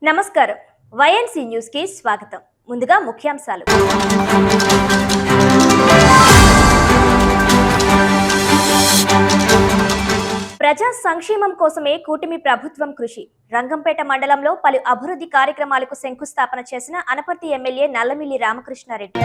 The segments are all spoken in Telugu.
నమస్కారం. వైఎన్సీ న్యూస్ కి స్వాగతం. ముందుగా ముఖ్యాంశాలు. ప్రజా సంక్షేమం కోసమే కూటమి ప్రభుత్వం కృషి. రంగంపేట మండలంలో పలు అభివృద్ధి కార్యక్రమాలకు శంకుస్థాపన చేసిన అనపర్తి ఎమ్మెల్యే నల్లమిల్లి రామకృష్ణారెడ్డి.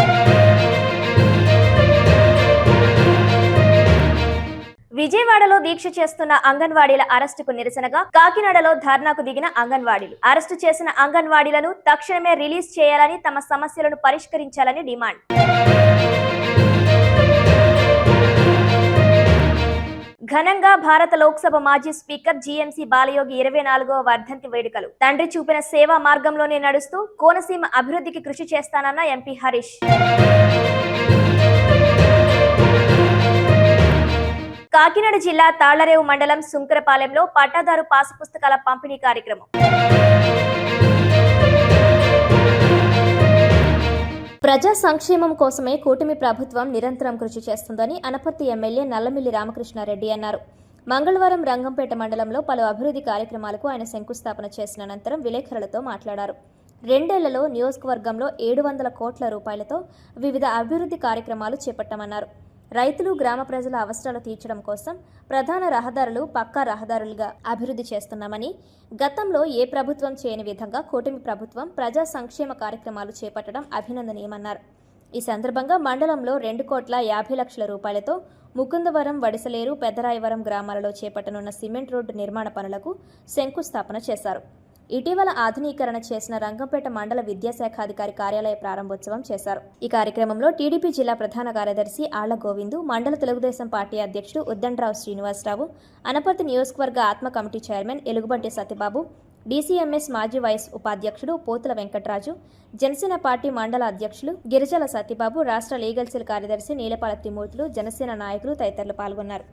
విజయవాడలో దీక్ష చేస్తున్న అంగన్వాడీల అరెస్టుకు నిరసనగా కాకినాడలో ధర్నాకు దిగిన అంగన్వాడీలు. అరెస్టు చేసిన అంగన్వాడీలను తక్షణమే రిలీజ్ చేయాలని, తమ సమస్యలను పరిష్కరించాలని డిమాండ్. ఘనంగా భారత లోక్సభ మాజీ స్పీకర్ జీఎంసీ బాలయోగి 24వ వర్ధంతి వేడుకలు. తండ్రి చూపిన సేవా మార్గంలోనే నడుస్తూ కోనసీమ అభివృద్ధికి కృషి చేస్తానన్న ఎంపీ హరీష్. కాకినాడ జిల్లా తాళ్లరేవు మండలం సుంకరపాలెంలో పట్టాదారు పాసు పుస్తకాల పంపిణీ కార్యక్రమం. ప్రజా సంక్షేమం కోసమే కూటమి ప్రభుత్వం నిరంతరం కృషి చేస్తుందని అనపర్తి ఎమ్మెల్యే నల్లమిల్లి రామకృష్ణారెడ్డి అన్నారు. మంగళవారం రంగంపేట మండలంలో పలు అభివృద్ధి కార్యక్రమాలకు ఆయన శంకుస్థాపన చేసిన అనంతరం విలేకరులతో మాట్లాడారు. 2 ఏళ్లలో నియోజకవర్గంలో 700 కోట్ల రూపాయలతో వివిధ అభివృద్ధి కార్యక్రమాలు చేపట్టామన్నారు. రైతులు, గ్రామ ప్రజల అవసరాలు తీర్చడం కోసం ప్రధాన రహదారులు పక్కా రహదారులుగా అభివృద్ధి చేస్తున్నామని, గతంలో ఏ ప్రభుత్వం చేయని విధంగా కూటమి ప్రభుత్వం ప్రజా సంక్షేమ కార్యక్రమాలు చేపట్టడం అభినందనీయమన్నారు. ఈ సందర్భంగా మండలంలో 2,50,00,000 రూపాయలతో ముకుందవరం, వడిసలేరు, పెద్దరాయవరం గ్రామాలలో చేపట్టనున్న సిమెంట్ రోడ్డు నిర్మాణ పనులకు శంకుస్థాపన చేశారు. ఇటీవల ఆధునీకరణ చేసిన రంగంపేట మండల విద్యాశాఖాధికారి కార్యాలయ ప్రారంభోత్సవం చేశారు. ఈ కార్యక్రమంలో టీడీపీ జిల్లా ప్రధాన కార్యదర్శి ఆళ్ల గోవిందు, మండల తెలుగుదేశం పార్టీ అధ్యక్షుడు ఉద్దండరావు శ్రీనివాసరావు, అనపర్తి నియోజకవర్గ ఆత్మ కమిటీ చైర్మన్ ఎలుగుబంటి సత్యబాబు, డీసీఎంఎస్ మాజీ వైస్ ఉపాధ్యక్షుడు పోతుల వెంకట్రాజు, జనసేన పార్టీ మండల అధ్యక్షులు గిరిజల సత్యబాబు, రాష్ట్ర లీగల్ సెల్ కార్యదర్శి నీలపాల త్రిమూర్తులు, జనసేన నాయకులు తదితరులు పాల్గొన్నారు.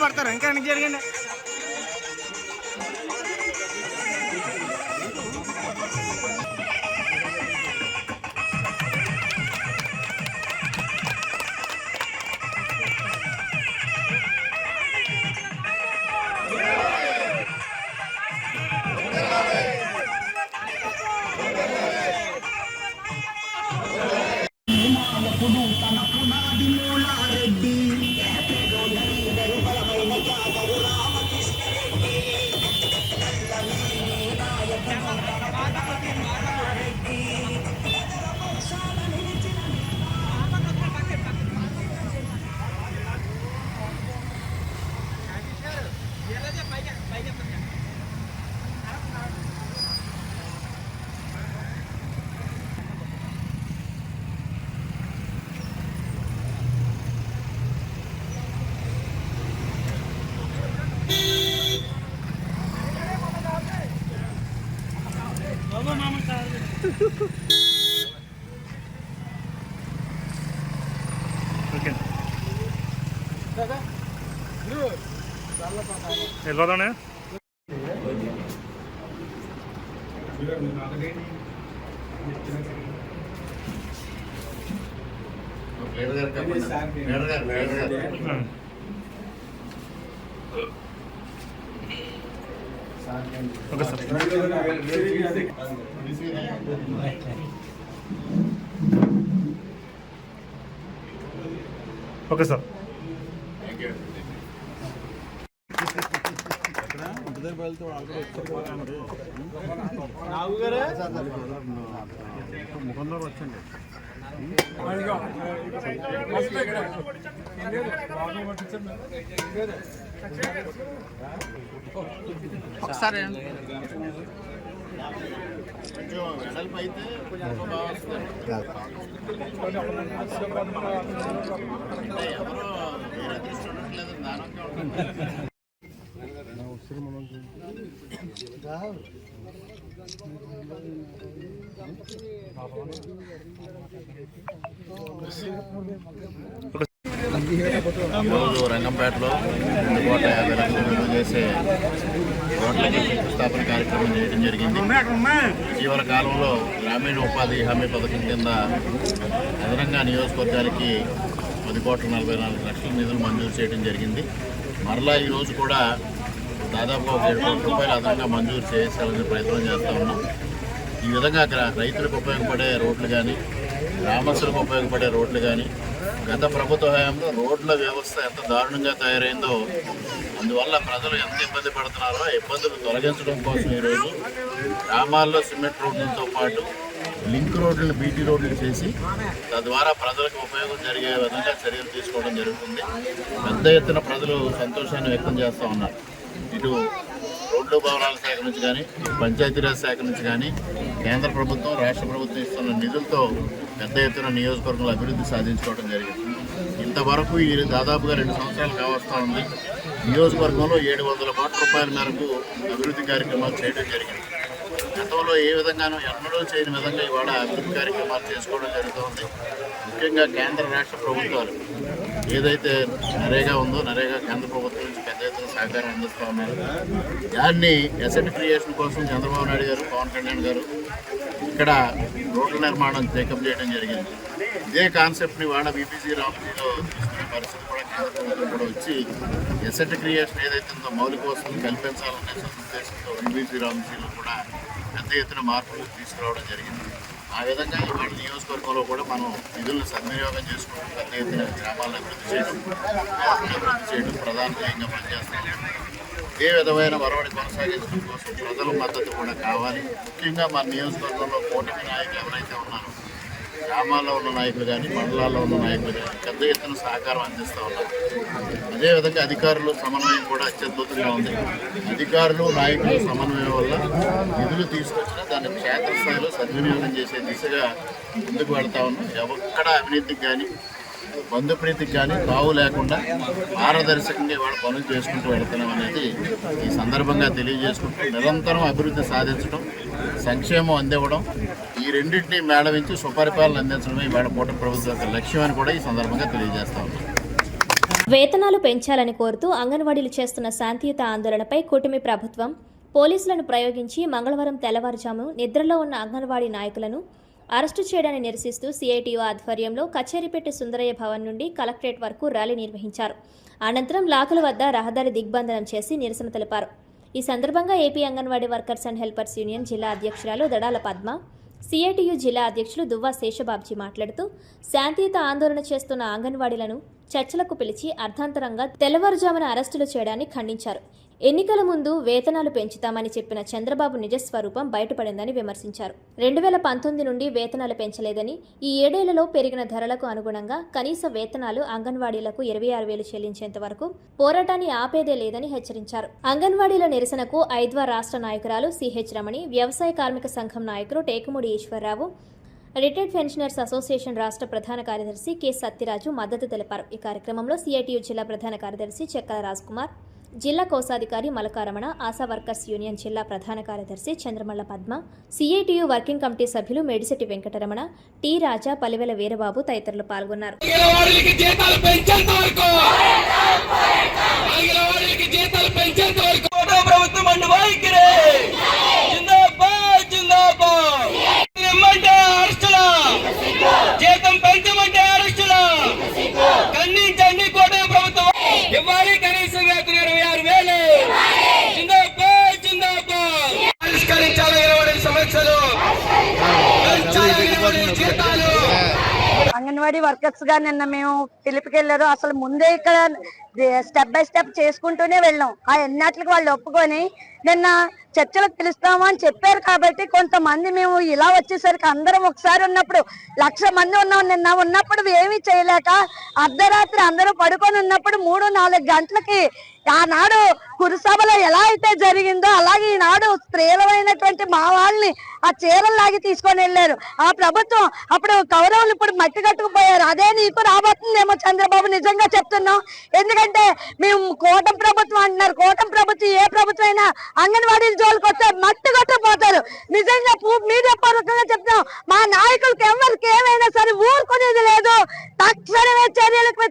పడతారు ఇంకా వెనక్కి జరిగండి. వెళ్ళిపోతానే ఓకే సార్. Okay sir. ముఖంలో వచ్చండి. ఒకసారి వెడల్పు అయితే కొంచెం బాగా వస్తుంది. ఎవరో వేరే దృష్టి ఉండట్లేదు, దానంగా ఉంటుంది. ఈరోజు రంగంపేటలో 150 లక్షలు విలువ చేసే రోడ్లకి శంకుస్థాపన కార్యక్రమం చేయడం జరిగింది. ఇటీవల కాలంలో గ్రామీణ ఉపాధి హామీ పథకం కింద అదనంగా నియోజకవర్గానికి 10,44,00,000 నిధులు మంజూరు చేయడం జరిగింది. మరలా ఈరోజు కూడా దాదాపు 7 కోట్ల రూపాయలు అదనంగా మంజూరు చేయాలని ప్రయత్నం చేస్తూ ఉన్నాం. ఈ విధంగా రైతులకు ఉపయోగపడే రోడ్లు కానీ, గ్రామస్తులకు ఉపయోగపడే రోడ్లు కానీ, గత ప్రభుత్వ హయాంలో రోడ్ల వ్యవస్థ ఎంత దారుణంగా తయారైందో, అందువల్ల ప్రజలు ఎంత ఇబ్బంది పడుతున్నారో ఆ ఇబ్బందులు తొలగించడం కోసం ఈరోజు గ్రామాల్లో సిమెంట్ రోడ్లతో పాటు లింక్ రోడ్లను బీటీ రోడ్లు చేసి తద్వారా ప్రజలకు ఉపయోగం జరిగే విధంగా చర్యలు తీసుకోవడం జరుగుతుంది. పెద్ద ఎత్తున ప్రజలు సంతోషాన్ని వ్యక్తం చేస్తూ ఉన్నారు. ఇటు రోడ్లు భవనాల శాఖ నుంచి కానీ, పంచాయతీరాజ్ శాఖ నుంచి కానీ కేంద్ర ప్రభుత్వం, రాష్ట్ర ప్రభుత్వం ఇస్తున్న నిధులతో పెద్ద ఎత్తున నియోజకవర్గంలో అభివృద్ధి సాధించుకోవడం జరిగింది. ఇంతవరకు ఈ దాదాపుగా 2 సంవత్సరాలు కావస్తూ ఉంది. నియోజకవర్గంలో 700 కోట్ల రూపాయల మేరకు అభివృద్ధి కార్యక్రమాలు చేయడం జరిగింది. గతంలో ఏ విధంగానూ ఎన్నడూ చేయని విధంగా ఇవాళ అభివృద్ధి కార్యక్రమాలు చేసుకోవడం జరుగుతుంది. ముఖ్యంగా కేంద్ర రాష్ట్ర ప్రభుత్వాలు ఏదైతే నరేగా ఉందో, నరేగా కేంద్ర ప్రభుత్వం నుంచి పెద్ద ఎత్తున సహకారం అందిస్తూ ఉన్నారు. దాన్ని అసెట్ క్రియేషన్ కోసం చంద్రబాబు నాయుడు గారు, పవన్ కళ్యాణ్ గారు ఇక్కడ రోడ్ల నిర్మాణం టేకప్ చేయడం జరిగింది. ఇదే కాన్సెప్ట్ని వాళ్ళ బీపీసీ రామ్జీలో తీసుకునే పరిస్థితి కూడా కేంద్ర ప్రభుత్వం కూడా వచ్చి అసెట్ క్రియేషన్ ఏదైతే ఉందో మౌలిక వసతులు కల్పించాలనే ఉద్దేశంతో బీపీసీ రామ్జీలో కూడా పెద్ద ఎత్తున మార్పులు తీసుకురావడం జరిగింది. ఆ విధంగా ఇవాళ నియోజకవర్గంలో కూడా మనం నిధులను సద్వినియోగం చేసుకుంటూ పెద్ద ఎత్తున గ్రామాలను అభివృద్ధి చేయడం ప్రధాన ధ్యేయంగా పనిచేస్తాం. ఇదే విధమైన వరవడి కొనసాగించడం కోసం ప్రజల మద్దతు కూడా కావాలి. ముఖ్యంగా మన నియోజకవర్గంలో కూటమి నాయకులు ఎవరైతే ఉన్నారో, గ్రామాల్లో ఉన్న నాయకులు కానీ, మండలాల్లో ఉన్న నాయకులు కానీ పెద్ద ఎత్తున సహకారం అందిస్తూ ఉన్నారు. అదేవిధంగా అధికారులు సమన్వయం కూడా అత్యద్భుతంగా ఉంది. అధికారులు, నాయకులు సమన్వయం వల్ల నిధులు తీసుకొచ్చినా దాన్ని క్షేత్రస్థాయిలో సద్వినియోగం చేసే దిశగా ముందుకు వెళ్తా ఉన్నాం. ఎక్కడ అవినీతికి కానీ, బంధుప్రీతికి కానీ తావు లేకుండా పారదర్శకంగా ఇవాళ పనులు చేసుకుంటూ వెళుతున్నాం అనేది ఈ సందర్భంగా తెలియజేసుకుంటూ నిరంతరం అభివృద్ధి సాధించడం, సంక్షేమం అందివ్వడం, ఈ రెండింటినీ మేళవించి సుపరిపాలన అందించడమే ఇవాళ కూటమి ప్రభుత్వం యొక్క లక్ష్యం అని కూడా ఈ సందర్భంగా తెలియజేస్తా ఉన్నాం. వేతనాలు పెంచాలని కోరుతూ అంగన్వాడీలు చేస్తున్న శాంతియుత ఆందోళనపై కూటమి ప్రభుత్వం పోలీసులను ప్రయోగించి మంగళవారం తెల్లవారుజాము నిద్రలో ఉన్న అంగన్వాడీ నాయకులను అరెస్టు చేయడాన్ని నిరసిస్తూ సిఐటియు ఆధ్వర్యంలో కచేరిపేట సుందరయ్య భవన్ నుండి కలెక్టరేట్ వరకు ర్యాలీ నిర్వహించారు. అనంతరం లాకుల వద్ద రహదారి దిగ్బంధనం చేసి నిరసన తెలిపారు. ఈ సందర్భంగా AP anganwadi workers and helpers union జిల్లా అధ్యక్షురాలు దడాల పద్మ, సిఐటియు జిల్లా అధ్యక్షులు దువ్వా శేషబాబ్జీ మాట్లాడుతూ శాంతియుత ఆందోళన చేస్తున్న అంగన్వాడీలను చర్చలకు పిలిచి అర్ధాంతరంగా తెల్లవారుజామున అరెస్టులు చేయడాన్ని ఖండించారు. ఎన్నికల ముందు వేతనాలు పెంచుతామని చెప్పిన చంద్రబాబు నిజస్వరూపం బయటపడిందని విమర్శించారు. 2019 నుండి వేతనాలు పెంచలేదని, ఈ 7 ఏళ్లలో పెరిగిన ధరలకు అనుగుణంగా కనీస వేతనాలు అంగన్వాడీలకు 26,000 చెల్లించేంత వరకు పోరాటాన్ని ఆపేదే లేదని హెచ్చరించారు. అంగన్వాడీల నిరసనకు ఐద్వా రాష్ట్ర నాయకురాలు సిహెచ్ రమణి, వ్యవసాయ కార్మిక సంఘం నాయకులు Tekumudi Eswararao, retired pensioners association రాష్ట్ర ప్రధాన కార్యదర్శి కె సత్యరాజు మద్దతు తెలిపారు. ఈ కార్యక్రమంలో సిఐటియు జిల్లా ప్రధాన కార్యదర్శి చెక్కల రాజ్కుమార్, జిల్లా కోశాధికారి మలకారమణ, ఆశా వర్కర్స్ యూనియన్ జిల్లా ప్రధాన కార్యదర్శి Chandramalla Padma, CITU working committee సభ్యులు మేడిశెట్టి వెంకటరమణ, టి రాజా, పలివెల వీరబాబు తదితరులు పాల్గొన్నారు. అంగన్వాడీ అంగన్వాడీ వర్కర్స్ గా నిన్న మేము పిలుపుకెళ్ళారు. అసలు ముందే ఇక్కడ స్టెప్ బై స్టెప్ చేసుకుంటూనే వెళ్ళాం. ఆ ఎన్నాట్లకి వాళ్ళు ఒప్పుకొని నిన్న చర్చలకు పిలుస్తాము అని చెప్పారు. కాబట్టి కొంతమంది మేము ఇలా వచ్చేసరికి అందరం ఒకసారి ఉన్నప్పుడు 1,00,000 మంది ఉన్నాం. నిన్న ఉన్నప్పుడు ఏమీ చేయలేక అర్ధరాత్రి అందరూ పడుకొని ఉన్నప్పుడు 3-4 గంటలకి ఆనాడు కురుసభలో ఎలా అయితే జరిగిందో అలాగే ఈనాడు స్త్రీలమైనటువంటి మా వాళ్ళని ఆ చీరల్లాగి తీసుకొని వెళ్ళారు. ఆ ప్రభుత్వం అప్పుడు కౌరవులు ఇప్పుడు మట్టి కట్టుకుపోయారు. అదే నీకు రాబోతుందేమో చంద్రబాబు, నిజంగా చెప్తున్నాం. ఎందుకంటే మేము కూటమి ప్రభుత్వం అంటున్నారు. కూటమి ప్రభుత్వం ఏ ప్రభుత్వం అయినా అంగన్వాడీ జోలికి వస్తే మట్టి కట్టుకుపోతారు. నిజంగా మీడియా పూర్వకంగా చెప్తున్నాం. మా నాయకులకి ఎవరికి ఏమైనా సరే ఊరుకునేది లేదు. తక్షణమే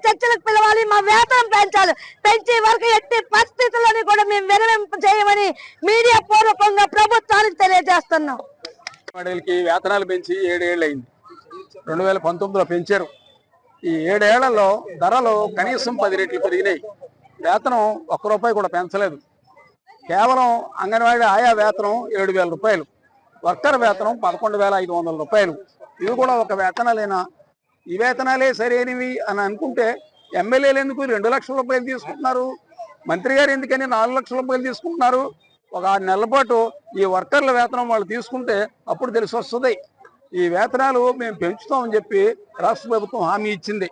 చర్చలకు పిలవాలి. మా వేతనం పెంచాలి. పెంచే వరకు ఎట్టి పరిస్థితుల్లోని కూడా మేము విరమింపు చేయమని మీడియా పూర్వకంగా ప్రభుత్వానికి తెలియజేస్తున్నాం. అంగన్వాడీలకి వేతనాలు పెంచి 7 ఏళ్ళు అయింది. 2019లో పెంచారు. ఈ 7 ఏళ్లలో ధరలు కనీసం 10 రెట్లు పెరిగినాయి. వేతనం ₹1 కూడా పెంచలేదు. కేవలం అంగన్వాడీ ఆయా వేతనం 7,000 రూపాయలు, వర్కర్ వేతనం 11,500 రూపాయలు. ఇవి కూడా ఒక వేతనాలేనా? ఈ వేతనాలే సరైనవి అని అనుకుంటే ఎమ్మెల్యేలు ఎందుకు 2 లక్షల రూపాయలు తీసుకుంటున్నారు? మంత్రి గారు ఎందుకని 4 లక్షల రూపాయలు తీసుకుంటున్నారు? ఒక 6 నెలల పాటు ఈ వర్కర్ల వేతనం వాళ్ళు తీసుకుంటే అప్పుడు తెలిసి వస్తుంది. ఈ వేతనాలు మేము పెంచుతామని చెప్పి రాష్ట్ర ప్రభుత్వం హామీ ఇచ్చింది.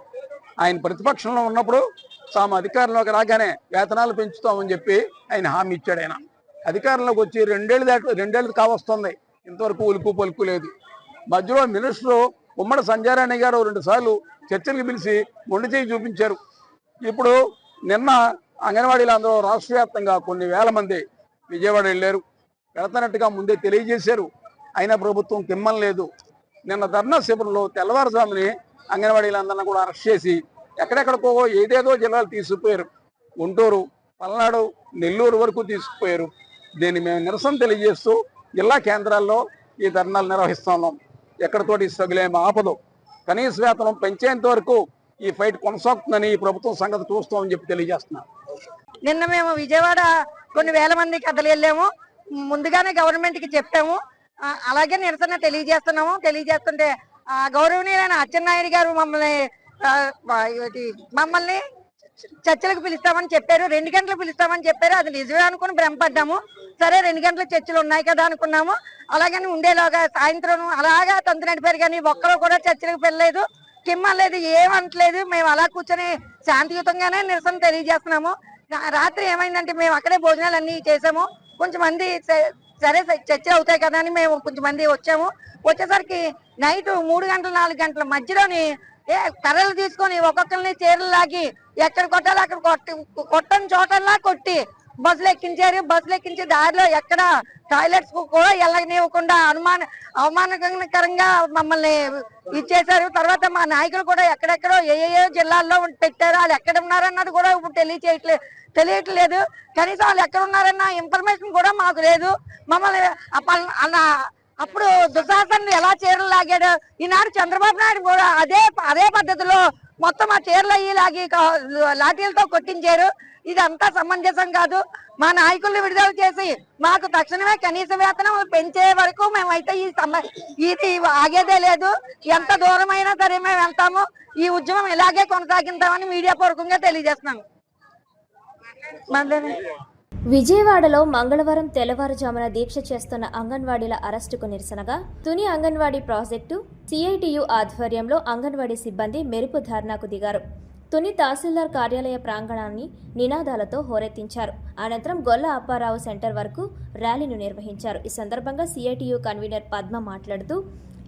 ఆయన ప్రతిపక్షంలో ఉన్నప్పుడు తాము అధికారంలోకి రాగానే వేతనాలు పెంచుతామని చెప్పి ఆయన హామీ ఇచ్చాడు. ఆయన అధికారంలోకి వచ్చి 2 ఏళ్ళు కావస్తుంది. ఇంతవరకు ఉలుకు పలుకు లేదు. మధ్యలో మినిస్టరు ఉమ్మడి సంజారాణి గారు 2 సార్లు చర్చలకు పిలిచి మొండి చేయి చూపించారు. ఇప్పుడు నిన్న అంగన్వాడీలు అందరూ రాష్ట్ర వ్యాప్తంగా కొన్ని వేల మంది విజయవాడ వెళ్ళారు. వెళుతున్నట్టుగా ముందే తెలియజేశారు. అయినా ప్రభుత్వం కిమ్మం లేదు. నిన్న ధర్నా శిబిరంలో తెల్లవారుజాముని అంగన్వాడీలందరినీ కూడా అరెస్ట్ చేసి ఎక్కడెక్కడికో ఏదేదో జిల్లాలు తీసుకుపోయారు. గుంటూరు, పల్నాడు, నెల్లూరు వరకు తీసుకుపోయారు. దీన్ని మేము నిరసన తెలియజేస్తూ జిల్లా కేంద్రాల్లో ఈ ధర్నాలు నిర్వహిస్తున్నాం. ఎక్కడితోటి సగులేం ఆపదు. కనీస వేతనం పెంచేంత వరకు ఈ ఫైట్ కొనసాగుతుందని ఈ ప్రభుత్వం సంగతి చూస్తామని చెప్పి తెలియజేస్తున్నాం. నిన్న మేము విజయవాడ కొన్ని వేల మంది కథలు వెళ్ళాము. ముందుగానే గవర్నమెంట్ కి చెప్పాము. అలాగే నిరసన తెలియజేస్తుంటే గౌరవనీయులైన అచ్చెన్నాయుడు గారు మమ్మల్ని చర్చలకు పిలుస్తామని చెప్పారు. 2 గంటలు పిలుస్తామని చెప్పారు. అది నిజమే అనుకుని భ్రమపడ్డాము. సరే 2 గంటల చర్చలు ఉన్నాయి కదా అనుకున్నాము. అలాగని ఉండేలాగా సాయంత్రం అలాగా తంతు నడిపారు. కానీ ఒక్కరు కూడా చర్చలకు వెళ్ళలేదు, కిమ్మలేదు, ఏమంటలేదు. మేము అలా కూర్చొని శాంతియుతంగానే నిరసన తెలియజేస్తున్నాము. రాత్రి ఏమైందంటే మేము అక్కడే భోజనాలు అన్ని చేసాము. కొంచెం మంది సరే చర్చలు అవుతాయి కదా అని మేము కొంచెం మంది వచ్చేసరికి నైట్ 3 గంటల 4 గంటల మధ్యలోని కర్రలు తీసుకొని ఒక్కొక్కరిని చీరలు లాగి ఎక్కడ కొట్టాలి అక్కడ కొట్టని చోటల్లా కొట్టి బస్సులు ఎక్కించారు. బస్సులు ఎక్కించి దారిలో ఎక్కడ టాయిలెట్స్ కూడా వెళ్ళనివ్వకుండా అవమానకరంగా మమ్మల్ని ఇచ్చేశారు. తర్వాత మా నాయకులు కూడా ఎక్కడెక్కడో ఏ జిల్లాల్లో పెట్టారు. వాళ్ళు ఎక్కడ ఉన్నారన్నది కూడా ఇప్పుడు తెలియట్లేదు. కనీసం వాళ్ళు ఎక్కడ ఉన్నారన్న ఇన్ఫర్మేషన్ కూడా మాకు లేదు. మమ్మల్ని అప్పుడు దుశాసన్ ఎలా చీరలు లాగాడు, ఈనాడు చంద్రబాబు నాయుడు కూడా అదే పద్ధతిలో మొత్తం ఆ చీరలు అయ్యి లాగి లాఠీలతో కొట్టించారు. ఇదంతా సమంజసం కాదు. మా నాయకుల్ని విడుదల చేసి మాకు తక్షణమే కనీస వేతనం పెంచే వరకు మేమైతే ఇది ఆగేదే లేదు. ఎంత దూరమైనా సరే మేము వెళ్తాము. ఈ ఉద్యమం ఇలాగే కొనసాగిస్తామని మీడియా పూర్వకంగా తెలియజేస్తున్నాము. విజయవాడలో మంగళవారం తెల్లవారుజామున దీక్ష చేస్తున్న అంగన్వాడీల అరెస్టుకు నిరసనగా తుని అంగన్వాడీ ప్రాజెక్టు సిఐటియు ఆధ్వర్యంలో అంగన్వాడీ సిబ్బంది మెరుపు ధర్నాకు దిగారు. తుని తహసీల్దార్ కార్యాలయ ప్రాంగణాన్ని నినాదాలతో హోరెత్తించారు. అనంతరం గొల్ల అప్పారావు సెంటర్ వరకు ర్యాలీను నిర్వహించారు. ఈ సందర్భంగా సిఐటియు కన్వీనర్ పద్మ మాట్లాడుతూ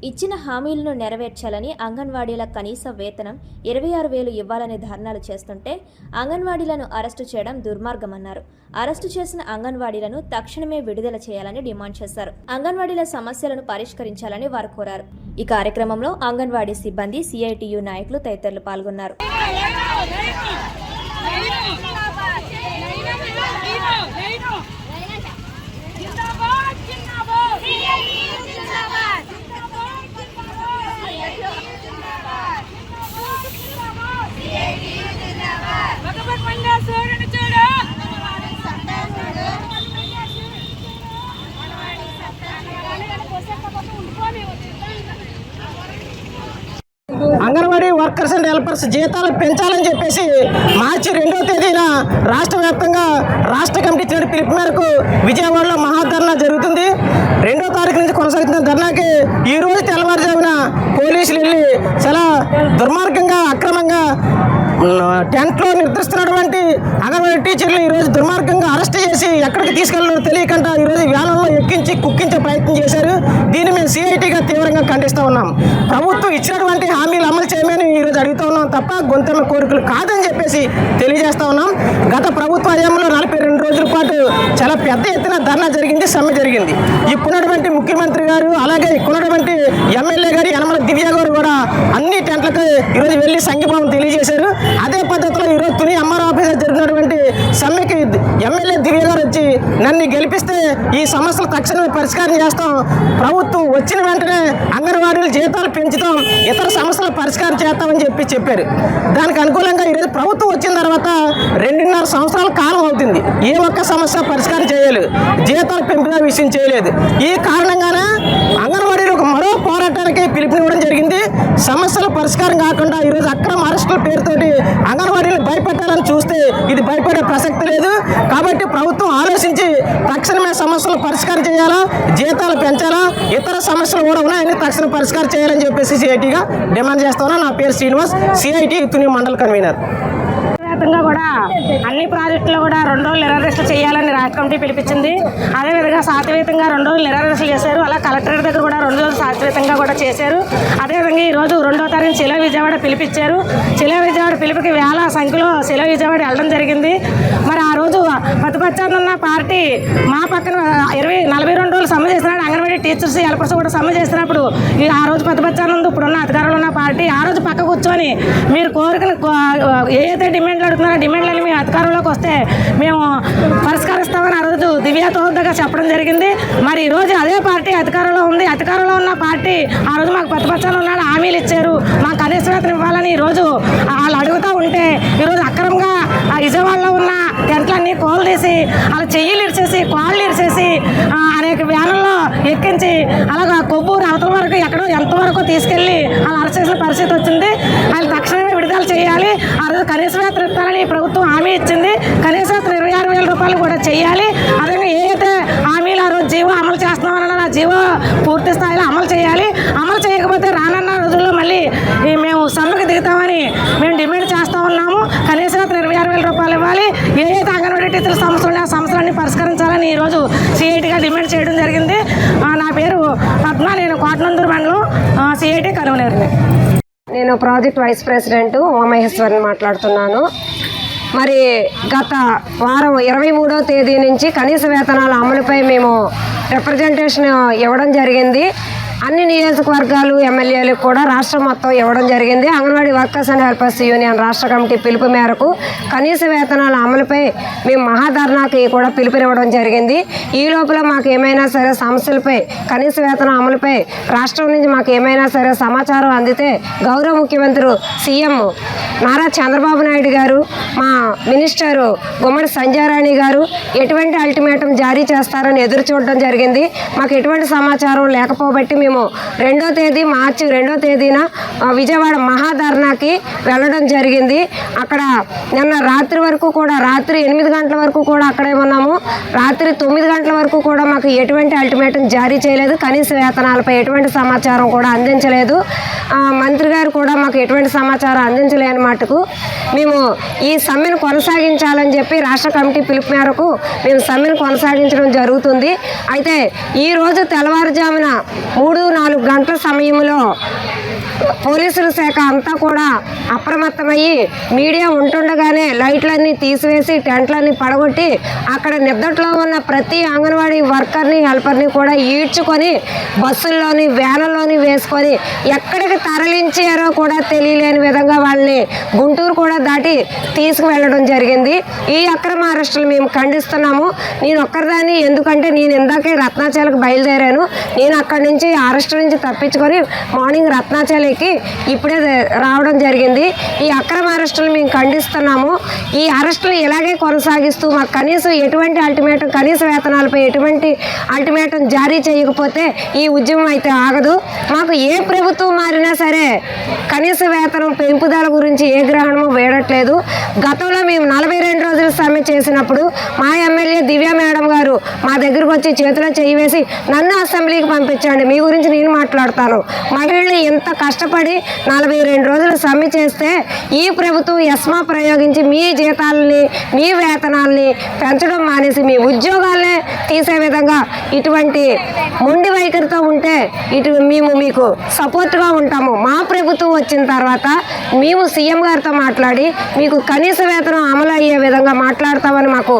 ఇచ్చిన హామీలను నెరవేర్చాలని, అంగన్వాడీల కనీస వేతనం 26,000 ఇవ్వాలని ధర్నాలు చేస్తుంటే అంగన్వాడీలను అరెస్టు చేయడం దుర్మార్గమన్నారు. అరెస్టు చేసిన అంగన్వాడీలను తక్షణమే విడుదల చేయాలని డిమాండ్ చేశారు. అంగన్వాడీల సమస్యలను పరిష్కరించాలని వారు కోరారు. ఈ కార్యక్రమంలో అంగన్వాడీ సిబ్బంది, సిఐటియు నాయకులు తదితరులు పాల్గొన్నారు. అంగన్వాడీ వర్కర్స్ అండ్ హెల్పర్స్ జీతాలు పెంచాలని చెప్పేసి మార్చి 2వ తేదీన రాష్ట్ర వ్యాప్తంగా రాష్ట్ర కమిటీ ఇచ్చిన పిలుపు మేరకు విజయవాడలో మహాధర్నా జరుగుతుంది. 2వ తారీఖు నుంచి కొనసాగుతున్న ధర్నాకి ఈ రోజు తెల్లవారుజామున పోలీసులు వెళ్ళి చాలా దుర్మార్గంగా అక్రమంగా టెంట్లో నిర్దిస్తున్నటువంటి అంగన్వాడీ టీచర్లు ఈరోజు దుర్మార్గంగా అరెస్ట్ చేసి ఎక్కడికి తీసుకెళ్లారో తెలియకుండా ఈరోజు వ్యాన్లలో ఎక్కించి కుక్కించే ప్రయత్నం చేశారు. దీన్ని మేము సిఐటిగా తీవ్రంగా ఖండిస్తూ ఉన్నాం. ప్రభుత్వం ఇచ్చినటువంటి హామీలు అమలు చేయమని ఈరోజు అడుగుతూ ఉన్నాం తప్ప గొంతెమ్మ కోరికలు కాదని చెప్పేసి తెలియజేస్తా ఉన్నాం. గత ప్రభుత్వ హయాంలో 42 రోజుల పాటు చాలా పెద్ద ఎత్తున ధర్నా జరిగింది, సమ్మె జరిగింది. ఇప్పుడున్నటువంటి ముఖ్యమంత్రి గారు అలాగే ఇప్పుడున్నటువంటి ఎమ్మెల్యే గారు యనమల దివ్య గారు కూడా అన్ని టెంట్లకు ఈరోజు వెళ్ళి సంఘీభావం తెలియజేశారు. అదే పద్ధతిలో ఈరోజు తుని ఎంఆర్ఓ ఆఫీసర్ జరిగినటువంటి సమ్మెకి ఎమ్మెల్యే దివ్య గారు వచ్చి నన్ను గెలిపిస్తే ఈ సమస్యలు తక్షణమే పరిష్కారం చేస్తాం, ప్రభుత్వం వచ్చిన వెంటనే అంగన్వాడీల జీతాలు పెంచుతాం, ఇతర సమస్యలు పరిష్కారం చేస్తామని చెప్పారు. దానికి అనుకూలంగా ఈరోజు ప్రభుత్వం వచ్చిన తర్వాత 2.5 సంవత్సరాల కాలం అవుతుంది. ఏ ఒక్క సమస్య పరిష్కారం చేయలేదు, జీతాలు పెంపుదల విషయం చేయలేదు. ఈ కారణంగానే అంగన్వాడీలకు మరో పోరాటానికి పిలుపునివ్వడం జరిగింది. సమస్యల పరిష్కారం కాకుండా ఈరోజు అక్రమ అరెస్టుల పేరుతోటి అంగన్వాడీలు భయపెట్టాలని చూస్తే ఇది భయపడే ప్రసక్తి లేదు. కాబట్టి ప్రభుత్వం ఆలోచించి తక్షణమే సమస్యలు పరిష్కారం చేయాలా, జీతాలు పెంచాలా, ఇతర సమస్యలు కూడా ఉన్నాయని తక్షణ పరిష్కారం చేయాలని చెప్పేసి సిఐటిగా డిమాండ్ చేస్తాను. నా పేరు శ్రీనివాస్, సిఐటి తుని మండల కన్వీనర్. వ్యాప్తంగా కూడా అన్ని ప్రాజెక్టులు కూడా 2 రోజులు నిరాదరణ చేయాలని రాష్ట్ర కమిటీ పిలిపించింది. అదేవిధంగా శాశ్వతంగా 2 రోజులు నిరాదరణ చేశారు. అలా కలెక్టరేట్ దగ్గర కూడా 2 రోజులు శాశ్వతంగా కూడా చేశారు. అదేవిధంగా ఈరోజు 2వ తారీఖు శిలా విజయవాడ పిలిపించారు. శిలా విజయవాడ పిలుపుకి వేల సంఖ్యలో శిలా విజయవాడ వెళ్ళడం జరిగింది. మరి ఆ రోజు ప్రతిపక్షాన్న పార్టీ మా పక్కన 42 రోజులు సమ్మె చేస్తున్నాడు. అంగన్వాడీ టీచర్స్ హెల్పర్స్ కూడా సమ్మె చేస్తున్నప్పుడు ఆ రోజు ప్రతిపక్షానందు ఇప్పుడున్న అధికారంలో ఉన్న పార్టీ ఆ రోజు పక్క కూర్చొని మీరు కోరికలు ఏదైతే డిమాండ్లు అడుగుతున్నారో డిమాండ్లని మేము అధికారంలోకి వస్తే మేము పరిష్కరిస్తామని ఆ రోజు దివ్యాతోగా చెప్పడం జరిగింది. మరి ఈరోజు అదే పార్టీ అధికారంలో ఉంది. అధికారంలో ఉన్న పార్టీ ఆ రోజు మాకు ప్రతిపక్షంలో ఉన్నాడు హామీలు ఇచ్చారు, మాకు కనీస వేతనం ఇవ్వాలని ఈరోజు వాళ్ళు అడుగుతూ ఉంటే ఈరోజు అక్రమంగా విజయవాడలో ఉన్న టెంట్లన్నీ కోలు తీసి అలా చెయ్యిలు ఇడిచేసి కాళ్ళు ఇడిచేసి అనేక వ్యాన్లలో ఎక్కించి అలాగా కొవ్వూరు అవతల వరకు ఎక్కడో ఎంతవరకు తీసుకెళ్ళి అలా అరెస్ట్ చేసిన పరిస్థితి వచ్చింది. వాళ్ళు తక్షణమే విడుదల చేయాలి. ఆ రోజు కనీస వేతనం ఇస్తారని ప్రభుత్వం హామీ ఇచ్చింది. కనీస వేతనం 26,000 రూపాయలు కూడా చేయాలి. అదే ఏదైతే హామీలు ఆ రోజు జీవో అమలు చేస్తున్నామన్న ఆ జీవో పూర్తి స్థాయిలో అమలు చేయాలి. అమలు చేయకపోతే రానున్న రోజుల్లో మళ్ళీ మేము సమ్మెకు దిగుతామని మేము డిమాండ్ చేస్తూ ఉన్నాము. కనీస వేతనం 26,000 రూపాయలు ఇవ్వాలి. ఏదైతే అంగన్వాడీ టీచర్ల సమస్యలు ఉన్నాయో ఆ సమస్యలన్నీ పరిష్కరించాలని ఈరోజు సిఐటిగా డిమాండ్ చేయడం జరిగింది. నా పేరు పద్మ, నేను కోటనందూరు మండలం సిఐటి కన్వీనర్ని. నేను ప్రాజెక్ట్ వైస్ ప్రెసిడెంట్ ఉమామహేశ్వరిని మాట్లాడుతున్నాను. మరి గత వారం 23వ తేదీ నుంచి కనీస వేతనాల అమలుపై మేము రిప్రజెంటేషన్ ఇవ్వడం జరిగింది. అన్ని నియోజకవర్గాలు ఎమ్మెల్యేలకు కూడా రాష్ట్రం మొత్తం ఇవ్వడం జరిగింది. Anganwadi workers and helpers union రాష్ట్ర కమిటీ పిలుపు మేరకు కనీస వేతనాల అమలుపై మేము మహాధర్నాకి కూడా పిలుపునివ్వడం జరిగింది. ఈ లోపల మాకు ఏమైనా సరే సమస్యలపై కనీస వేతన అమలుపై రాష్ట్రం నుంచి మాకు ఏమైనా సరే సమాచారం అందితే గౌరవ ముఖ్యమంత్రి సీఎం నారా చంద్రబాబు నాయుడు గారు, మా మినిస్టరు గుమ్మడి సంజయరాణి గారు ఎటువంటి అల్టిమేటం జారీ చేస్తారని ఎదురు చూడడం జరిగింది. మాకు ఎటువంటి సమాచారం లేకపోబట్టి మేము 2వ తేదీ మార్చి 2వ తేదీన విజయవాడ మహాధర్నాకి వెళ్ళడం జరిగింది. అక్కడ నిన్న రాత్రి వరకు కూడా రాత్రి 8 గంటల వరకు కూడా అక్కడే ఉన్నాము. రాత్రి 9 గంటల వరకు కూడా మాకు ఎటువంటి అల్టిమేటం జారీ చేయలేదు. కనీస వేతనాలపై ఎటువంటి సమాచారం కూడా అందించలేదు. మంత్రి గారు కూడా మాకు ఎటువంటి సమాచారం అందించలేని మటుకు మేము ఈ సమ్మెను కొనసాగించాలని చెప్పి రాష్ట్ర కమిటీ పిలుపు మేరకు మేము సమ్మెను కొనసాగించడం జరుగుతుంది. అయితే ఈరోజు తెల్లవారుజామున 3-4 గంటల సమయంలో పోలీసుల శాఖ అంతా కూడా అప్రమత్తమయ్యి మీడియా ఉంటుండగానే లైట్లన్నీ తీసివేసి టెంట్లన్నీ పడగొట్టి అక్కడ నిద్దట్లో ఉన్న ప్రతి అంగన్వాడీ వర్కర్ని హెల్పర్ని కూడా ఈడ్చుకొని బస్సుల్లోని వ్యాన్లోని వేసుకొని ఎక్కడికి తరలించారో కూడా తెలియలేని విధంగా వాళ్ళని గుంటూరు కూడా దాటి తీసుకువెళ్ళడం జరిగింది. ఈ అక్రమ అరెస్టులు మేము ఖండిస్తున్నాము. నేను ఒక్కరిదాన్ని, ఎందుకంటే నేను ఇందాకే రత్నాచలకు బయలుదేరాను. నేను అక్కడి నుంచి అరెస్ట్ నుంచి తప్పించుకొని మార్నింగ్ రత్నాచలకి ఇప్పుడే రావడం జరిగింది. జరిగింది. ఈ అక్రమ అరెస్టులు మేము ఖండిస్తున్నాము. ఈ అరెస్టులు ఇలాగే కొనసాగిస్తూ మాకు కనీసం ఎటువంటి అల్టిమేటం, కనీస వేతనాలపై ఎటువంటి అల్టిమేటం జారీ చేయకపోతే ఈ ఉద్యమం అయితే ఆగదు. మాకు ఏ ప్రభుత్వం మారినా సరే కనీస వేతనం పెంపుదల గురించి ఏ గ్రహణము వేయట్లేదు. గతంలో మేము 42 రోజులు సమ్మె చేసినప్పుడు మా ఎమ్మెల్యే దివ్య మేడం గారు మా దగ్గరకు వచ్చి చేతిలో చేయి వేసి నన్ను అసెంబ్లీకి పంపించండి, మీ గురించి నేను మాట్లాడతాను. మహిళలు ఎంత కష్టపడి 42 రోజులు సమ్మె చేస్తే ఈ ప్రభుత్వం ఎస్మా ప్రయోగించి మీ జీతాలని, మీ వేతనాలని పెంచడం మానేసి మీ ఉద్యోగాలనే తీసే విధంగా ఇటువంటి మొండి వైఖరితో ఉంటే మేము మీకు సపోర్ట్గా ఉంటాము. మా ప్రభుత్వం వచ్చిన తర్వాత మేము సీఎం గారితో మాట్లాడి మీకు కనీస వేతనం అమలు అయ్యే విధంగా మాట్లాడతామని మాకు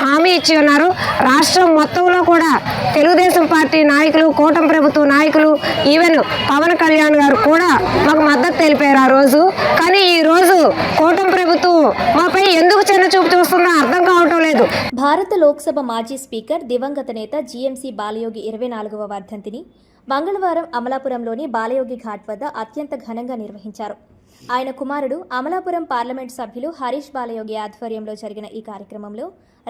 హామీ ఇచ్చి ఉన్నారు. రాష్ట్రం మొత్తంలో కూడా తెలుగుదేశం పార్టీ నాయకులు, కూటమి ప్రభుత్వ నాయకులు, ఈవెన్ పవన్ కళ్యాణ్ గారు కూడా మాకు మద్దతు తెలిపారు ఆ రోజు. కానీ ఈ రోజు కూటమి ప్రభుత్వం మాపై ఎందుకు చిన్న చూపు చూస్తుందో అర్థం కావటం లేదు. భారత లోక్సభ మాజీ స్పీకర్ దివంగత నేత జీఎంసీ బాలయోగి 24వ వర్ధంతిని మంగళవారం అమలాపురంలోని బాలయోగి ఘాట్ వద్ద అత్యంత ఘనంగా నిర్వహించారు. ఆయన కుమారుడు అమలాపురం పార్లమెంట్ సభ్యులు హరీష్ బాలయోగి ఆధ్వర్యంలో జరిగిన ఈ కార్యక్రమంలో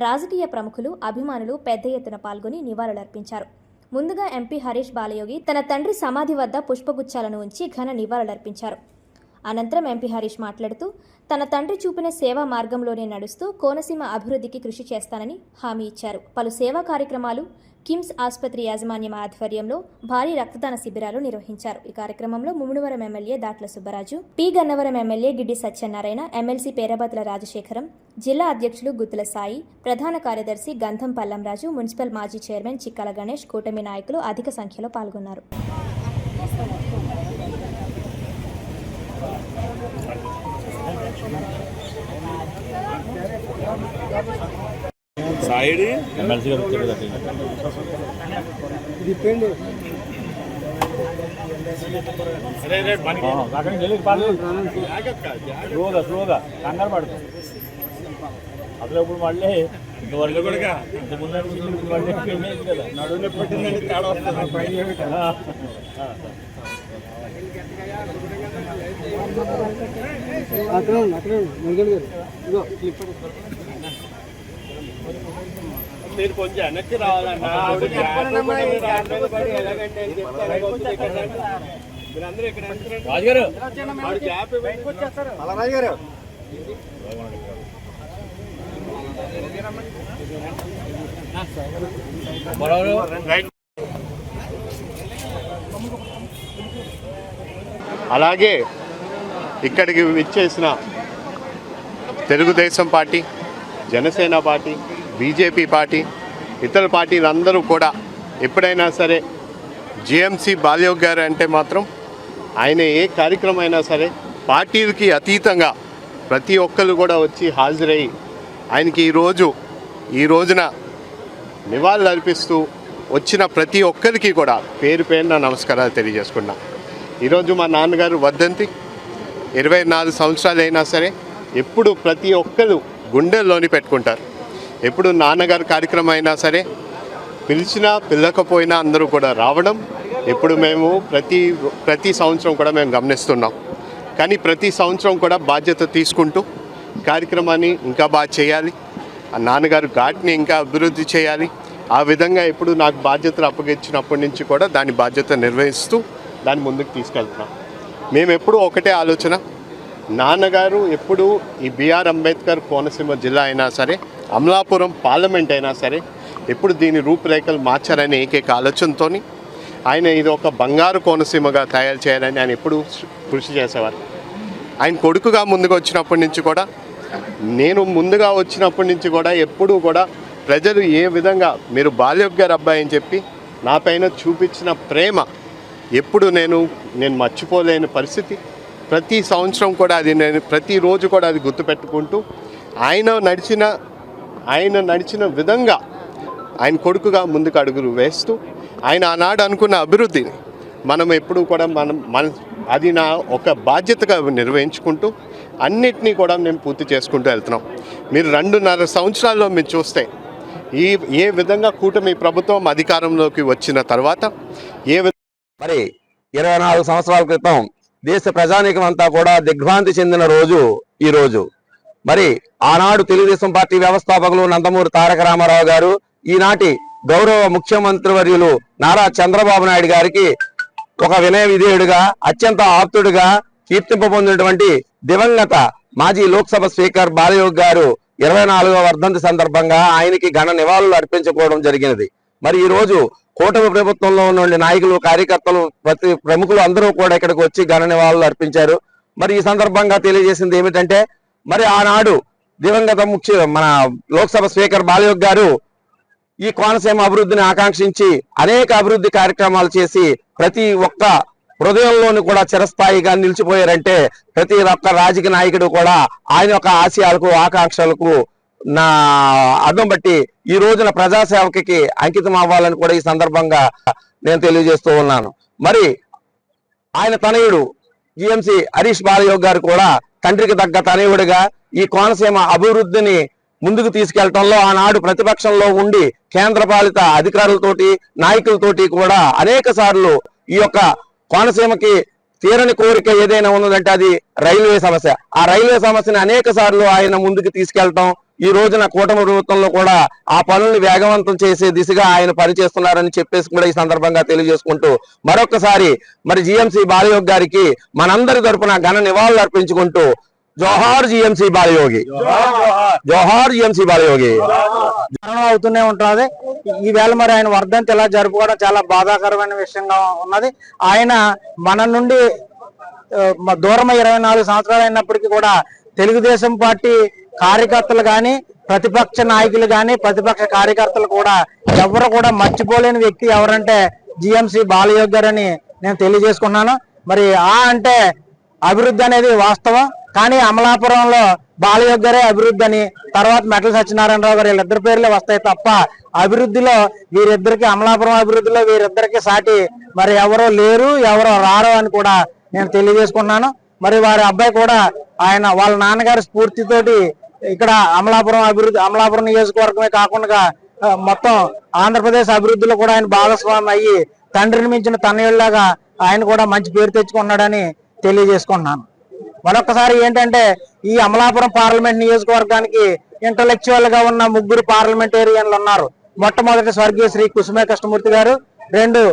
రాజకీయ ప్రముఖులు, అభిమానులు పెద్ద ఎత్తున పాల్గొని నివాళులర్పించారు. ముందుగా ఎంపీ హరీష్ బాలయోగి తన తండ్రి సమాధి వద్ద పుష్పగుచ్చాలను ఉంచి ఘన నివాళులర్పించారు. అనంతరం ఎంపీ హరీష్ మాట్లాడుతూ తన తండ్రి చూపిన సేవా మార్గంలోనే నడుస్తూ కోనసీమ అభివృద్ధికి కృషి చేస్తానని హామీ ఇచ్చారు. పలు సేవా కార్యక్రమాలు కిమ్స్ ఆసుపత్రి యాజమాన్యం ఆధ్వర్యంలో భారీ రక్తదాన శిబిరాలు నిర్వహించారు. ఈ కార్యక్రమంలో Mummidivaram MLA Datla Subbaraju, P Gannavaram MLA Giddi Satyanarayana, MLC Perabathula Rajasekharam, జిల్లా అధ్యక్షులు గుత్తుల సాయి, ప్రధాన కార్యదర్శి గంధం పల్లంరాజు, మున్సిపల్ మాజీ చైర్మన్ చిక్కల గణేష్, కూటమి నాయకులు అధిక సంఖ్యలో పాల్గొన్నారు. కంగారు పడుతుంది అసలు ఇప్పుడు మళ్ళీ ఇంతవరకు కూడా ఇంతకుముందు నడువునే పట్టిందండి తేడా వస్తుంది. మీరు కొంచెం వెనక్కి రావాలన్నా అలాగే ఇక్కడికి విచ్చేసిన Telugu Desam party, Janasena party, BJP party, ఇతర పార్టీలందరూ కూడా ఎప్పుడైనా సరే జీఎంసీ బాలయోగి గారు అంటే మాత్రం ఆయన ఏ కార్యక్రమం అయినా సరే పార్టీలకి అతీతంగా ప్రతి ఒక్కరు కూడా వచ్చి హాజరయ్యి ఆయనకి ఈ రోజున నివాళులు అర్పిస్తూ వచ్చిన ప్రతి ఒక్కరికి కూడా పేరు పేరున నమస్కారాలు తెలియజేసుకున్నా. ఈరోజు మా నాన్నగారు వర్ధంతి 24 సంవత్సరాలు అయినా సరే ఎప్పుడు ప్రతి ఒక్కరు గుండెల్లోని పెట్టుకుంటారు. ఎప్పుడు నాన్నగారు కార్యక్రమం అయినా సరే పిలిచినా పిలకపోయినా అందరూ కూడా రావడం ఎప్పుడు మేము ప్రతి సంవత్సరం కూడా మేము గమనిస్తున్నాం. కానీ ప్రతి సంవత్సరం కూడా బాధ్యత తీసుకుంటూ కార్యక్రమాన్ని ఇంకా బాగా చేయాలి, ఆ నాన్నగారు ఘాట్ని ఇంకా అభివృద్ధి చేయాలి, ఆ విధంగా ఎప్పుడు నాకు బాధ్యతలు అప్పగించినప్పటి నుంచి కూడా దాని బాధ్యత నిర్వహిస్తూ దాన్ని ముందుకు తీసుకెళ్తున్నాం. మేము ఎప్పుడూ ఒకటే ఆలోచన, నాన్నగారు ఎప్పుడు ఈ బిఆర్ అంబేద్కర్ కోనసీమ జిల్లా అయినా సరే, అమలాపురం పార్లమెంట్ అయినా సరే ఎప్పుడు దీని రూపురేఖలు మార్చారనే ఏకైక ఆలోచనతో ఆయన ఇది ఒక బంగారు కోనసీమగా తయారు చేయాలని ఆయన ఎప్పుడు కృషి చేసేవారు. ఆయన కొడుకుగా ముందుకు వచ్చినప్పటి నుంచి కూడా, నేను ముందుగా వచ్చినప్పటి నుంచి కూడా ఎప్పుడూ కూడా ప్రజలు ఏ విధంగా మీరు బాలయోగి గారి అబ్బాయి అని చెప్పి నా పైన చూపించిన ప్రేమ ఎప్పుడు నేను మర్చిపోలేని పరిస్థితి. ప్రతి సంవత్సరం కూడా అది నేను ప్రతిరోజు కూడా అది గుర్తుపెట్టుకుంటూ ఆయన నడిచిన విధంగా ఆయన కొడుకుగా ముందుకు అడుగులు వేస్తూ ఆయన ఆనాడు అనుకున్న అభివృద్ధిని మనం ఎప్పుడు కూడా అది నా ఒక బాధ్యతగా నిర్వహించుకుంటూ అన్నిటినీ కూడా మేము పూర్తి చేసుకుంటూ వెళ్తున్నాం. మీరు 2.5 సంవత్సరాల్లో మీరు చూస్తే ఏ విధంగా కూటమి ప్రభుత్వం అధికారంలోకి వచ్చిన తర్వాత మరి 24 సంవత్సరాల క్రితం దేశ ప్రజానీకం అంతా కూడా దిగ్భ్రాంతి చెందిన రోజు ఈ రోజు. మరి ఆనాడు తెలుగుదేశం పార్టీ వ్యవస్థాపకులు నందమూరి తారక రామారావు గారు, ఈనాటి గౌరవ ముఖ్యమంత్రి వర్యులు నారా చంద్రబాబు నాయుడు గారికి ఒక వినయ విధేయుడిగా, అత్యంత ఆప్తుడిగా కీర్తింపు పొందినటువంటి దివంగత మాజీ లోక్సభ స్పీకర్ బాలయోగి గారు 24వ వర్ధంతి సందర్భంగా ఆయనకి ఘన నివాళులు అర్పించుకోవడం జరిగినది. మరి ఈ రోజు కూటమి ప్రభుత్వంలో ఉన్న నాయకులు, కార్యకర్తలు, ప్రతి ప్రముఖులు అందరూ కూడా ఇక్కడికి వచ్చి ఘన నివాళులు అర్పించారు. మరి ఈ సందర్భంగా తెలియజేసింది ఏమిటంటే, మరి ఆనాడు దివంగత మన లోక్సభ స్పీకర్ బాలయోగి గారు ఈ కోనసీమ అభివృద్ధిని ఆకాంక్షించి అనేక అభివృద్ధి కార్యక్రమాలు చేసి ప్రతి ఒక్క హృదయంలోని కూడా చిరస్థాయిగా నిలిచిపోయారంటే ప్రతి ఒక్క రాజకీయ నాయకుడు కూడా ఆయన యొక్క ఆశయాలకు, ఆకాంక్షలకు అర్థం బట్టి ఈ రోజున ప్రజాసేవకి అంకితం అవ్వాలని కూడా ఈ సందర్భంగా నేను తెలియజేస్తూ ఉన్నాను. మరి ఆయన తనయుడు జిఎంసి హరీష్ బాలయోగి గారు కూడా తండ్రికి తగ్గ తనయుడిగా ఈ కోనసీమ అభివృద్ధిని ముందుకు తీసుకెళ్లడంలో ఆనాడు ప్రతిపక్షంలో ఉండి కేంద్ర పాలిత అధికారులతోటి, నాయకులతోటి కూడా అనేక సార్లు ఈ యొక్క కోనసీమకి తీరని కోరిక ఏదైనా ఉన్నదంటే అది రైల్వే సమస్య. ఆ రైల్వే సమస్యని అనేక సార్లు ఆయన ముందుకు తీసుకెళ్లటం, ఈ రోజున కూటమి ప్రభుత్వంలో కూడా ఆ పనుల్ని వేగవంతం చేసే దిశగా ఆయన పనిచేస్తున్నారని చెప్పేసి కూడా ఈ సందర్భంగా తెలియజేసుకుంటూ మరొకసారి మరి జిఎంసి బాలయోగి గారికి మనందరి తరపున ఘన నివాళులు అర్పించుకుంటూ జోహార్ జిఎంసి బాలయోగి, జోహార్ జిఎంసి బాలయోగి అవుతూనే ఉంటుంది. ఈవేళ మరి ఆయన వర్ధంతి ఇలా జరుపుకోవడం చాలా బాధాకరమైన విషయంగా ఉన్నది. ఆయన మన నుండి దూరం 24 సంవత్సరాలు అయినప్పటికీ కూడా తెలుగుదేశం పార్టీ కార్యకర్తలు కానీ, ప్రతిపక్ష నాయకులు కానీ, ప్రతిపక్ష కార్యకర్తలు కూడా ఎవరు కూడా మర్చిపోలేని వ్యక్తి ఎవరంటే జిఎంసి బాలయోగి గారని నేను తెలియజేసుకున్నాను. మరి అంటే అభివృద్ధి అనేది వాస్తవం, కానీ అమలాపురంలో బాలయోగి గారే అభివృద్ధి అని, తర్వాత మెట్ల సత్యనారాయణరావు గారు వీళ్ళిద్దరి పేర్లే వస్తాయి తప్ప అభివృద్ధిలో వీరిద్దరికి, అమలాపురం అభివృద్ధిలో వీరిద్దరికి సాటి మరి ఎవరో లేరు, ఎవరో రారు అని కూడా నేను తెలియజేసుకున్నాను. మరి వారి అబ్బాయి కూడా ఆయన వాళ్ళ నాన్నగారి స్ఫూర్తితోటి ఇక్కడ అమలాపురం నియోజకవర్గమే కాకుండా మొత్తం ఆంధ్రప్రదేశ్ అభివృద్ధిలో కూడా ఆయన భాగస్వామి అయ్యి తండ్రిని మించిన తనయుళ్లాగా ఆయన కూడా మంచి పేరు తెచ్చుకున్నాడని తెలియజేసుకున్నాను. మరొకసారి ఏంటంటే ఈ అమలాపురం పార్లమెంట్ నియోజకవర్గానికి ఇంటలెక్చువల్ గా ఉన్న 3 పార్లమెంటేరియన్లు ఉన్నారు. మొట్టమొదటి స్వర్గీయ శ్రీ కుసుమే కృష్ణమూర్తి గారు, 2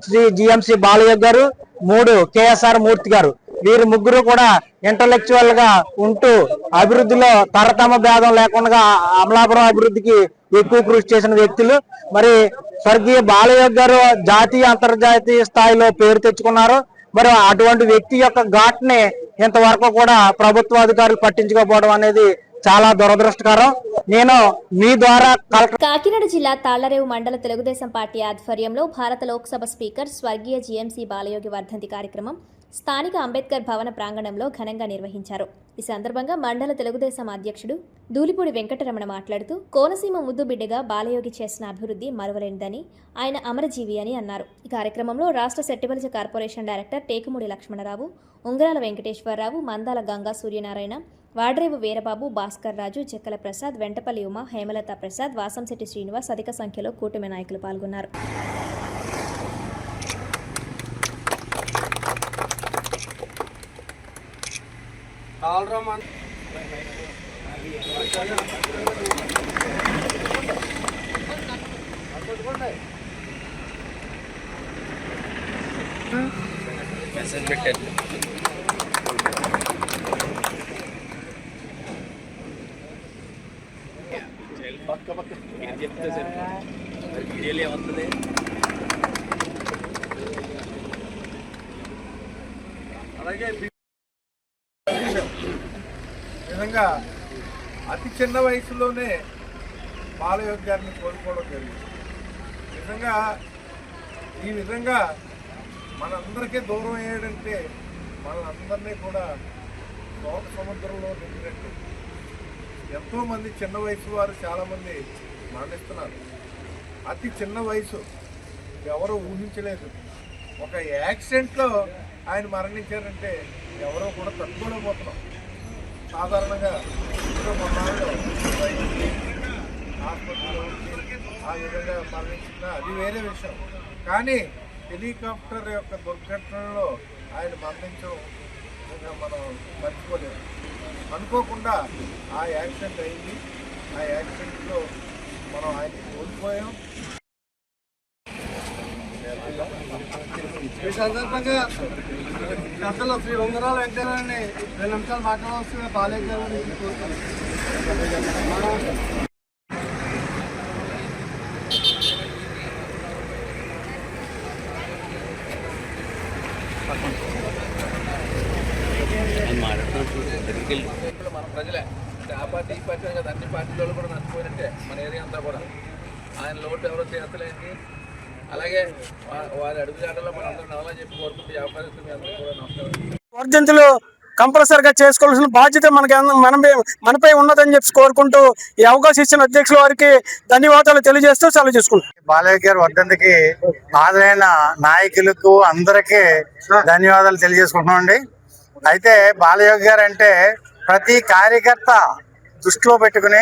శ్రీ జిఎంసి బాలయోగి గారు, 3 కేఎస్ఆర్ మూర్తి గారు. వీరు 3 కూడా ఇంటలెక్చువల్ గా ఉంటూ అభివృద్ధిలో తరతమ భేదం లేకుండా అమలాపురం అభివృద్ధికి ఎక్కువ కృషి చేసిన వ్యక్తులు. మరి స్వర్గీయ బాలయోగి గారు జాతీయ, అంతర్జాతీయ స్థాయిలో పేరు తెచ్చుకున్నారు. మరి అటువంటి వ్యక్తి యొక్క ఘాట్ని ఇంతవరకు కూడా ప్రభుత్వ అధికారులు పట్టించుకోకపోవడం అనేది చాలా దురదృష్టకరం. నేను మీ ద్వారా కాకినాడ జిల్లా తాళ్లరేవు మండల తెలుగుదేశం పార్టీ ఆధ్వర్యంలో భారత లోక్సభ స్పీకర్ స్వర్గీయ జిఎంసి బాలయోగి వర్ధంతి కార్యక్రమం స్థానిక అంబేద్కర్ భవన ప్రాంగణంలో ఘనంగా నిర్వహించారు. ఈ సందర్భంగా మండల తెలుగుదేశం అధ్యక్షుడు దూలిపూడి వెంకటరమణ మాట్లాడుతూ కోనసీమ ముద్దు బిడ్డగా బాలయోగి చేసిన అభివృద్ధి మరువలేనిదని, ఆయన అమరజీవి అని అన్నారు. ఈ కార్యక్రమంలో రాష్ట్ర సెట్టిబలిజ కార్పొరేషన్ డైరెక్టర్ టేకుమూడి లక్ష్మణరావు, ఉంగరాల వెంకటేశ్వరరావు, మందాల గంగా సూర్యనారాయణ, వాడ్రేవు వీరబాబు, భాస్కర్ రాజు, చెక్కల ప్రసాద్, వెంటపల్లి ఉమ, హేమలత ప్రసాద్, వాసంశెట్టి శ్రీనివాస్ అధిక సంఖ్యలో కూటమి నాయకులు పాల్గొన్నారు. మెసేజ్ పెట్టారు. చెప్తే సార్ వీడియోలో ఏమవుతుంది? అలాగే నిజంగా అతి చిన్న వయసులోనే బాలయోగి గారిని కోల్పోవడం జరిగింది. నిజంగా ఈ విధంగా మనందరికీ దూరం అయ్యాడంటే మనందరినీ కూడా శోక సముద్రంలో నింపినట్టు. ఎంతోమంది చిన్న వయసు వారు చాలామంది మరణిస్తున్నారు. అతి చిన్న వయసు, ఎవరో ఊహించలేదు. ఒక యాక్సిడెంట్లో ఆయన మరణించారంటే ఎవరో కూడా తట్టుకోలేకపోతున్నాం. సాధారణంగా మొన్నాళ్ళు ఆసుపత్రిలో ఆ విధంగా మరణించిన అది వేరే విషయం. కానీ హెలికాప్టర్ యొక్క దుర్ఘటనలో ఆయన మరణించడం నిజంగా మనం మర్చిపోలేము. అనుకోకుండా ఆ యాక్సిడెంట్ అయింది. ఆ యాక్సిడెంట్లో మనం ఆయన్ని కోల్పోయాం. ఈ సందర్భంగా అసలు శ్రీ ఉంగరాల వెంకటరావుని 2 నిమిషాలు మాట్లాడవలసిన బాలయ్య గారు మన ప్రజలే అంటే ఆ పార్టీ ఈ పార్టీ కదా, అన్ని పార్టీలలో కూడా నచ్చిపోయినట్టే మన ఏరియా అంతా కూడా. ఆయన లోటు ఎవరో తీర్చలేండి. అలాగే వారి అడుగుజాడల్లో మనం అందరూ నవలా చెప్పి కోరుకుంటే ఈ అవకాశం మీ అందరూ కూడా నమస్కారం. వర్ధంతులు కంపల్సరిగా చేసుకోవాల్సిన బాధ్యత మనపై ఉన్నదని చెప్పి కోరుకుంటూ ఈ అవకాశం ఇచ్చిన అధ్యక్షుల వారికి ధన్యవాదాలు తెలియజేస్తూ సెలవు చేసుకుంటాం. బాలయ్య గారి వర్ధంతికి హాజరైన నాయకులకు అందరికీ ధన్యవాదాలు తెలియజేసుకుంటున్నామండి. అయితే బాలయ్య గారు అంటే ప్రతి కార్యకర్త దృష్టిలో పెట్టుకుని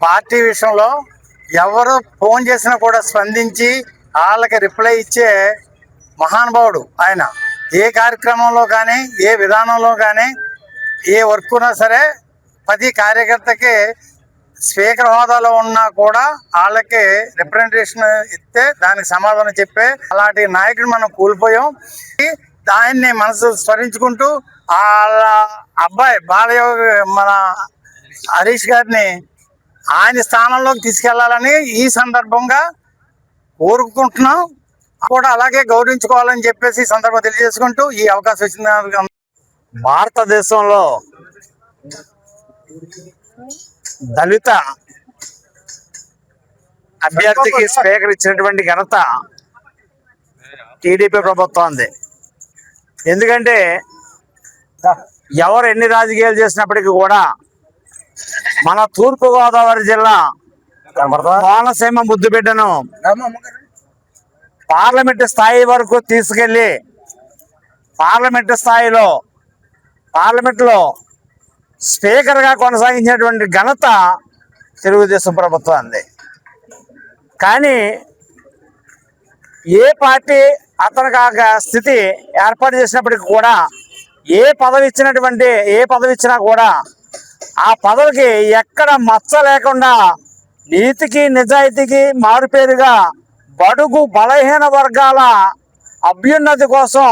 పార్టీ విషయంలో ఎవరు ఫోన్ చేసినా కూడా స్పందించి వాళ్ళకి రిప్లై ఇచ్చే మహానుభావుడు ఆయన. ఏ కార్యక్రమంలో కానీ ఏ విధానంలో కానీ ఏ వర్క్ ఉన్నా సరే ప్రతి కార్యకర్తకి స్పీకర్ హోదాలో ఉన్నా కూడా వాళ్ళకి రిప్రజెంటేషన్ ఇస్తే దానికి సమాధానం చెప్పే అలాంటి నాయకుడు మనం కోల్పోయాం. దాన్ని మనసు స్మరించుకుంటూ వాళ్ళ అబ్బాయి బాలయ్య మన హరీష్ గారిని ఆయన స్థానంలోకి తీసుకెళ్లాలని ఈ సందర్భంగా కోరుకుంటున్నాం. కూడా అలాగే గౌరవించుకోవాలని చెప్పేసి ఈ సందర్భం తెలియజేసుకుంటూ ఈ అవకాశం వచ్చిన భారతదేశంలో దళిత అభ్యర్థికి స్పీకర్ ఇచ్చినటువంటి ఘనత టీడీపీ ప్రభుత్వంది. ఎందుకంటే ఎవరు ఎన్ని రాజకీయాలు చేసినప్పటికీ కూడా మన తూర్పుగోదావరి జిల్లా కోనసీమ ముద్దుబిడ్డను పార్లమెంటు స్థాయి వరకు తీసుకెళ్లి పార్లమెంట్లో స్పీకర్గా కొనసాగించినటువంటి ఘనత తెలుగుదేశం ప్రభుత్వాన్ని. కానీ ఏ పార్టీ అతనికి ఆ స్థితి ఏర్పాటు చేసినప్పటికీ కూడా ఏ పదవి ఇచ్చినా కూడా ఆ పదవికి ఎక్కడ మచ్చ లేకుండా నీతికి నిజాయితీకి మారుపేరుగా బడుగు బలహీన వర్గాల అభ్యున్నతి కోసం,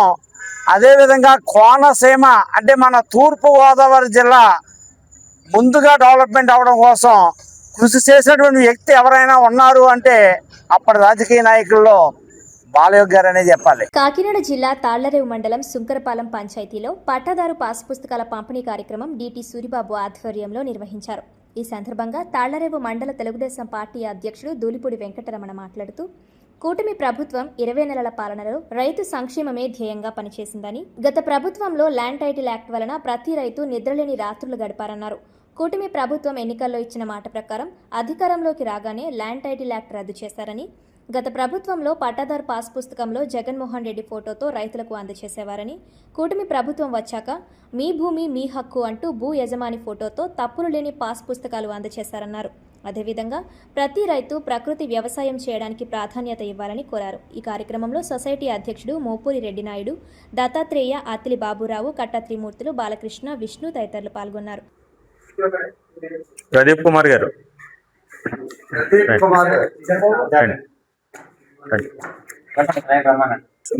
అదేవిధంగా కోనసీమ అంటే మన తూర్పు గోదావరి జిల్లా ముందుగా డెవలప్మెంట్ అవడం కోసం కృషి చేసినటువంటి వ్యక్తి ఎవరైనా ఉన్నారు అంటే అప్పటి రాజకీయ నాయకుల్లో బాలయ్య గారు అనే చెప్పాలి. కాకినాడ జిల్లా తాళ్లరేవు మండలం సుంకరపాలెం పంచాయతీలో పట్టాదారు పాస్ పుస్తకాల పంపిణీ కార్యక్రమం డిటి సూరిబాబు ఆధ్వర్యంలో నిర్వహించారు. ఈ సందర్భంగా తాళ్లరేవు మండల తెలుగుదేశం పార్టీ అధ్యక్షుడు దూలిపూడి వెంకటరమణ మాట్లాడుతూ కూటమి ప్రభుత్వం 20 నెలల పాలనలో రైతు సంక్షేమమే ధ్యేయంగా పనిచేసిందని, గత ప్రభుత్వంలో ల్యాండ్ టైటిల్ యాక్ట్ వలన ప్రతి రైతు నిద్రలేని రాత్రులు గడిపారన్నారు. కూటమి ప్రభుత్వం ఎన్నికల్లో ఇచ్చిన మాట ప్రకారం అధికారంలోకి రాగానే ల్యాండ్ టైటిల్ యాక్ట్ రద్దు చేశారని, గత ప్రభుత్వంలో పట్టాదారు పాస్ పుస్తకంలో జగన్మోహన్ రెడ్డి ఫోటోతో రైతులకు అందజేసేవారని, కూటమి ప్రభుత్వం వచ్చాక మీ భూమి మీ హక్కు అంటూ భూ యజమాని ఫోటోతో తప్పులు లేని పాస్ పుస్తకాలు అందజేశారన్నారు. అదేవిధంగా ప్రతి రైతు ప్రకృతి వ్యవసాయం చేయడానికి ప్రాధాన్యత ఇవ్వాలని కోరారు. ఈ కార్యక్రమంలో సొసైటీ అధ్యక్షుడు మోపూరి రెడ్డి నాయుడు, దత్తాత్రేయ, అత్తిలి బాబురావు, కట్ట త్రిమూర్తులు, బాలకృష్ణ, విష్ణు తదితరులు పాల్గొన్నారు. ప్రదీప్ కుమార్ గారు,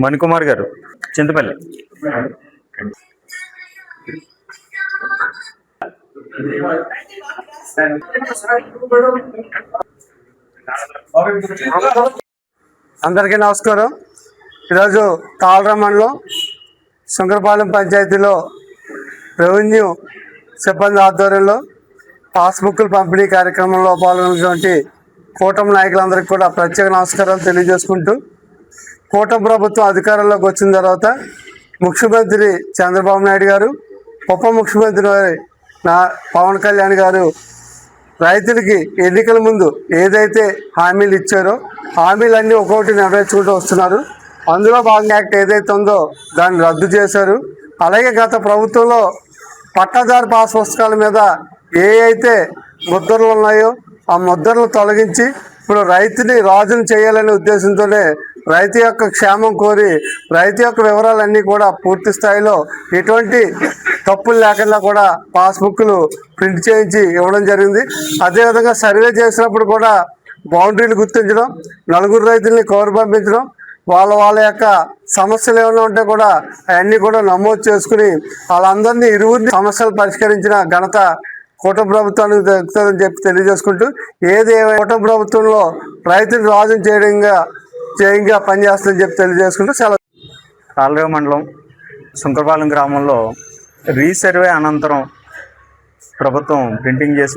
మణికుమార్ గారు, చింతపల్లి, అందరికీ నమస్కారం. ఈరోజు తాళ్లరేవు మండలం శంకరపాలెం పంచాయతీలో రెవెన్యూ సిబ్బంది ఆధ్వర్యంలో పాస్బుక్లు పంపిణీ కార్యక్రమంలో పాల్గొన్నటువంటి కూటమి నాయకులందరికీ కూడా ప్రత్యేక నమస్కారాలు తెలియజేసుకుంటూ, కూటమి ప్రభుత్వం అధికారంలోకి వచ్చిన తర్వాత ముఖ్యమంత్రి చంద్రబాబు నాయుడు గారు, ఉప ముఖ్యమంత్రి పవన్ కళ్యాణ్ గారు రైతులకి ఎన్నికల ముందు ఏదైతే హామీలు ఇచ్చారో హామీలన్నీ ఒక్కొక్కటి నెరవేర్చుకుంటూ వస్తున్నారు. అందులో భాగంగా యాక్ట్ ఏదైతే ఉందో దాన్ని రద్దు చేశారు. అలాగే గత ప్రభుత్వంలో పట్టాదారు పాస్ పుస్తకాల మీద ఏ అయితే ముద్రలు ఉన్నాయో ఆ ముద్రలు తొలగించి ఇప్పుడు రైతుని రాజును చేయాలనే ఉద్దేశంతోనే రైతు యొక్క క్షేమం కోరి రైతు యొక్క వివరాలన్నీ కూడా పూర్తి స్థాయిలో ఎటువంటి తప్పులు లేకుండా కూడా పాస్బుక్లు ప్రింట్ చేయించి ఇవ్వడం జరిగింది. అదేవిధంగా సర్వే చేసినప్పుడు కూడా బౌండరీలు గుర్తించడం, నలుగురు రైతుల్ని కవర్ పంపించడం, వాళ్ళ యొక్క సమస్యలు ఏమైనా ఉంటే కూడా అవన్నీ కూడా నమోదు చేసుకుని వాళ్ళందరినీ ఇరువురిని సమస్యలు పరిష్కరించిన ఘనత కూటమి ప్రభుత్వానికి దక్కుతుందని చెప్పి తెలియజేసుకుంటూ, ఏది కూటమి ప్రభుత్వంలో రైతుని రాజుని చేయంగా పనిచేస్తుందని చెప్పి తెలియజేసుకుంటూ సెలవు. కాలరేవు మండలం సుంకరపాలెం గ్రామంలో రీసర్వే అనంతరం ప్రభుత్వం ప్రింటింగ్ చేసి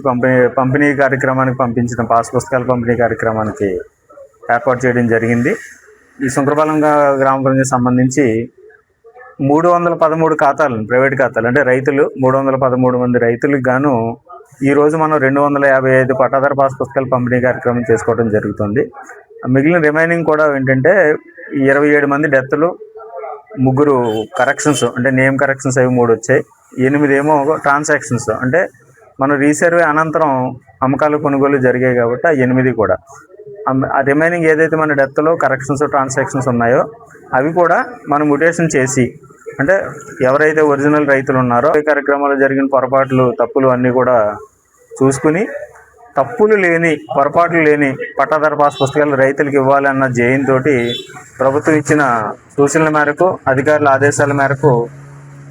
పంపిణీ కార్యక్రమానికి పంపించిన పాస్ పుస్తకాల పంపిణీ కార్యక్రమానికి ఏర్పాటు చేయడం జరిగింది. ఈ సుంకరపాలెం గ్రామ ప్రజలకు సంబంధించి 313 ఖాతాలు, ప్రైవేట్ ఖాతాలు అంటే రైతులు 313 మంది రైతులకు గాను ఈరోజు మనం 255 పట్టాదారు పాస్ పుస్తకాల పంపిణీ కార్యక్రమం చేసుకోవడం జరుగుతుంది. మిగిలిన రిమైనింగ్ కూడా ఏంటంటే 27 మంది డెత్లు, 3 కరెక్షన్స్ అంటే నేమ్ కరెక్షన్స్ అవి 3 వచ్చాయి, 8 ఏమో ట్రాన్సాక్షన్స్ అంటే మనం రీసర్వే అనంతరం అమ్మకాలు కొనుగోలు జరిగాయి కాబట్టి ఆ 8 కూడా ఆ రిమైనింగ్ ఏదైతే మన డెత్లో కరెక్షన్స్ ట్రాన్సాక్షన్స్ ఉన్నాయో అవి కూడా మనం మ్యుటేషన్ చేసి అంటే ఎవరైతే ఒరిజినల్ రైతులు ఉన్నారో ఈ కార్యక్రమాల్లో జరిగిన పొరపాట్లు తప్పులు అన్నీ కూడా చూసుకుని పొరపాట్లు లేని పట్టాదారు పాస్ పుస్తకాలు రైతులకు ఇవ్వాలన్న ధ్యేయంతో ప్రభుత్వం ఇచ్చిన సూచనల మేరకు అధికారుల ఆదేశాల మేరకు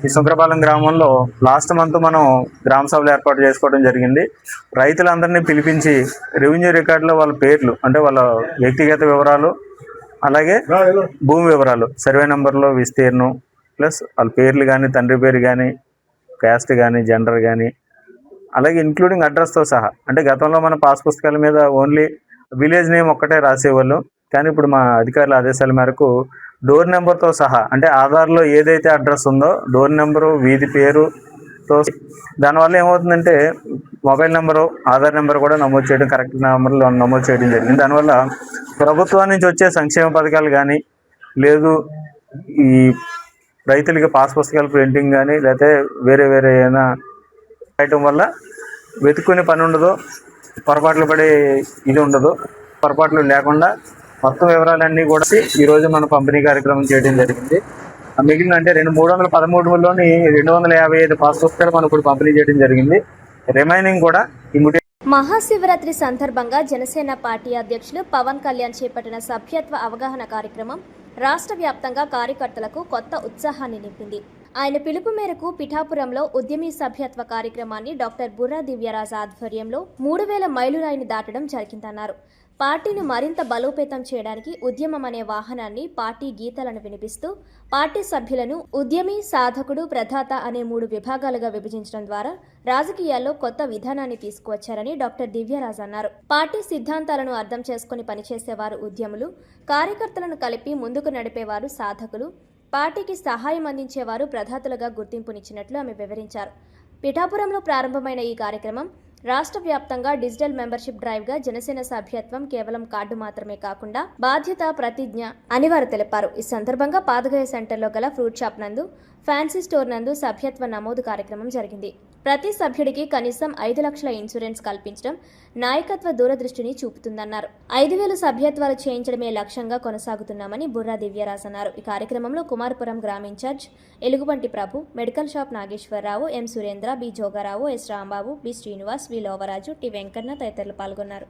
ఈ సుంకరపాలెం గ్రామంలో లాస్ట్ మంత్ మనం గ్రామ సభలు ఏర్పాటు చేసుకోవడం జరిగింది. రైతులందరినీ పిలిపించి రెవెన్యూ రికార్డులో వాళ్ళ పేర్లు అంటే వాళ్ళ వ్యక్తిగత వివరాలు, అలాగే భూమి వివరాలు, సర్వే నెంబర్లో విస్తీర్ణం ప్లస్ వాళ్ళ పేర్లు కానీ, తండ్రి పేరు కానీ, క్యాస్ట్ కానీ, జెండర్ కానీ, అలాగే ఇంక్లూడింగ్ అడ్రస్తో సహా. అంటే గతంలో మన పాస్ పుస్తకాల మీద ఓన్లీ విలేజ్ నేమ్ ఒక్కటే రాసేవాళ్ళు, కానీ ఇప్పుడు మా అధికారుల ఆదేశాల మేరకు డోర్ నెంబర్తో సహా అంటే ఆధార్లో ఏదైతే అడ్రస్ ఉందో డోర్ నెంబరు, వీధి పేరుతో దానివల్ల ఏమవుతుందంటే మొబైల్ నెంబరు, ఆధార్ నెంబర్ కూడా నమోదు చేయడం, కరెక్ట్ నెంబర్లో నమోదు చేయడం జరిగింది. దానివల్ల ప్రభుత్వం నుంచి వచ్చే సంక్షేమ పథకాలు కానీ, లేదు ఈ రైతులకి పాస్ పుస్తకాల ప్రింటింగ్ కానీ, లేకపోతే వేరే ఏమైనా చేయటం వల్ల వెతుక్కునే పని ఉండదు, పొరపాట్లు పడే ఇది ఉండదు. పొరపాట్లు లేకుండా మొత్తం వివరాలన్నీ కూడా ఈరోజు మనం పంపిణీ కార్యక్రమం చేయడం జరిగింది. మిగిలిన అంటే 313లోని 255 పాస్ పుస్తకాలు మనం ఇప్పుడు పంపిణీ చేయడం జరిగింది. రిమైనింగ్ కూడా మహాశివరాత్రి సందర్భంగా జనసేన పార్టీ అధ్యక్షులు పవన్ కళ్యాణ్ చేపట్టిన సభ్యత్వ అవగాహన కార్యక్రమం రాష్ట్ర వ్యాప్తంగా కార్యకర్తలకు కొత్త ఉత్సాహాన్ని నింపింది. ఆయన పిలుపు మేరకు పిఠాపురంలో ఉద్యమీ సభ్యత్వ కార్యక్రమాన్ని డాక్టర్ బుర్రా దివ్యరాజ్ ఆధ్వర్యంలో 3000 మైలురాయిని దాటడం జరిగిందన్నారు. పార్టీని మరింత బలోపేతం చేయడానికి ఉద్యమం అనే వాహనాన్ని పార్టీ గీతాలను వినిపిస్తూ పార్టీ సభ్యులను ఉద్యమి, సాధకుడు, ప్రదాత అనే 3 విభాగాలుగా విభజించడం ద్వారా రాజకీయాల్లో కొత్త విధానాన్ని తీసుకువచ్చారని డాక్టర్ దివ్యరాజ్ అన్నారు. పార్టీ సిద్ధాంతాలను అర్థం చేసుకుని పనిచేసేవారు ఉద్యములు, కార్యకర్తలను కలిపి ముందుకు నడిపేవారు సాధకులు, పార్టీకి సహాయం అందించేవారు ప్రదాతలుగా గుర్తింపునిచ్చినట్లు ఆమె వివరించారు. పిఠాపురంలో ప్రారంభమైన ఈ కార్యక్రమం రాష్ట్ర వ్యాప్తంగా డిజిటల్ మెంబర్షిప్ డ్రైవ్గా జనసేన సభ్యత్వం కేవలం కార్డు మాత్రమే కాకుండా బాధ్యత, ప్రతిజ్ఞ అని వారు తెలిపారు. ఈ సందర్భంగా పాదగయ సెంటర్లో గల ఫ్రూట్ షాప్ నందు, ఫ్యాన్సీ స్టోర్ నందు సభ్యత్వ నమోదు కార్యక్రమం జరిగింది. ప్రతి సభ్యుడికి కనీసం 5 లక్షల ఇన్సూరెన్స్ కల్పించడం నాయకత్వ దూరదృష్టిని చూపుతుందన్నారు. 5000 సభ్యత్వాలు చేయించడమే లక్ష్యంగా కొనసాగుతున్నామని బుర్రా దివ్యరాజ్ అన్నారు. ఈ కార్యక్రమంలో కుమారపురం గ్రామ incharge Elugubanti Prabhu, medical shop Nageswara Rao, M Surendra, B Jogarao, S Rambabu, B Srinivas, V Lovaraju, T Venkanna తదితరులు పాల్గొన్నారు.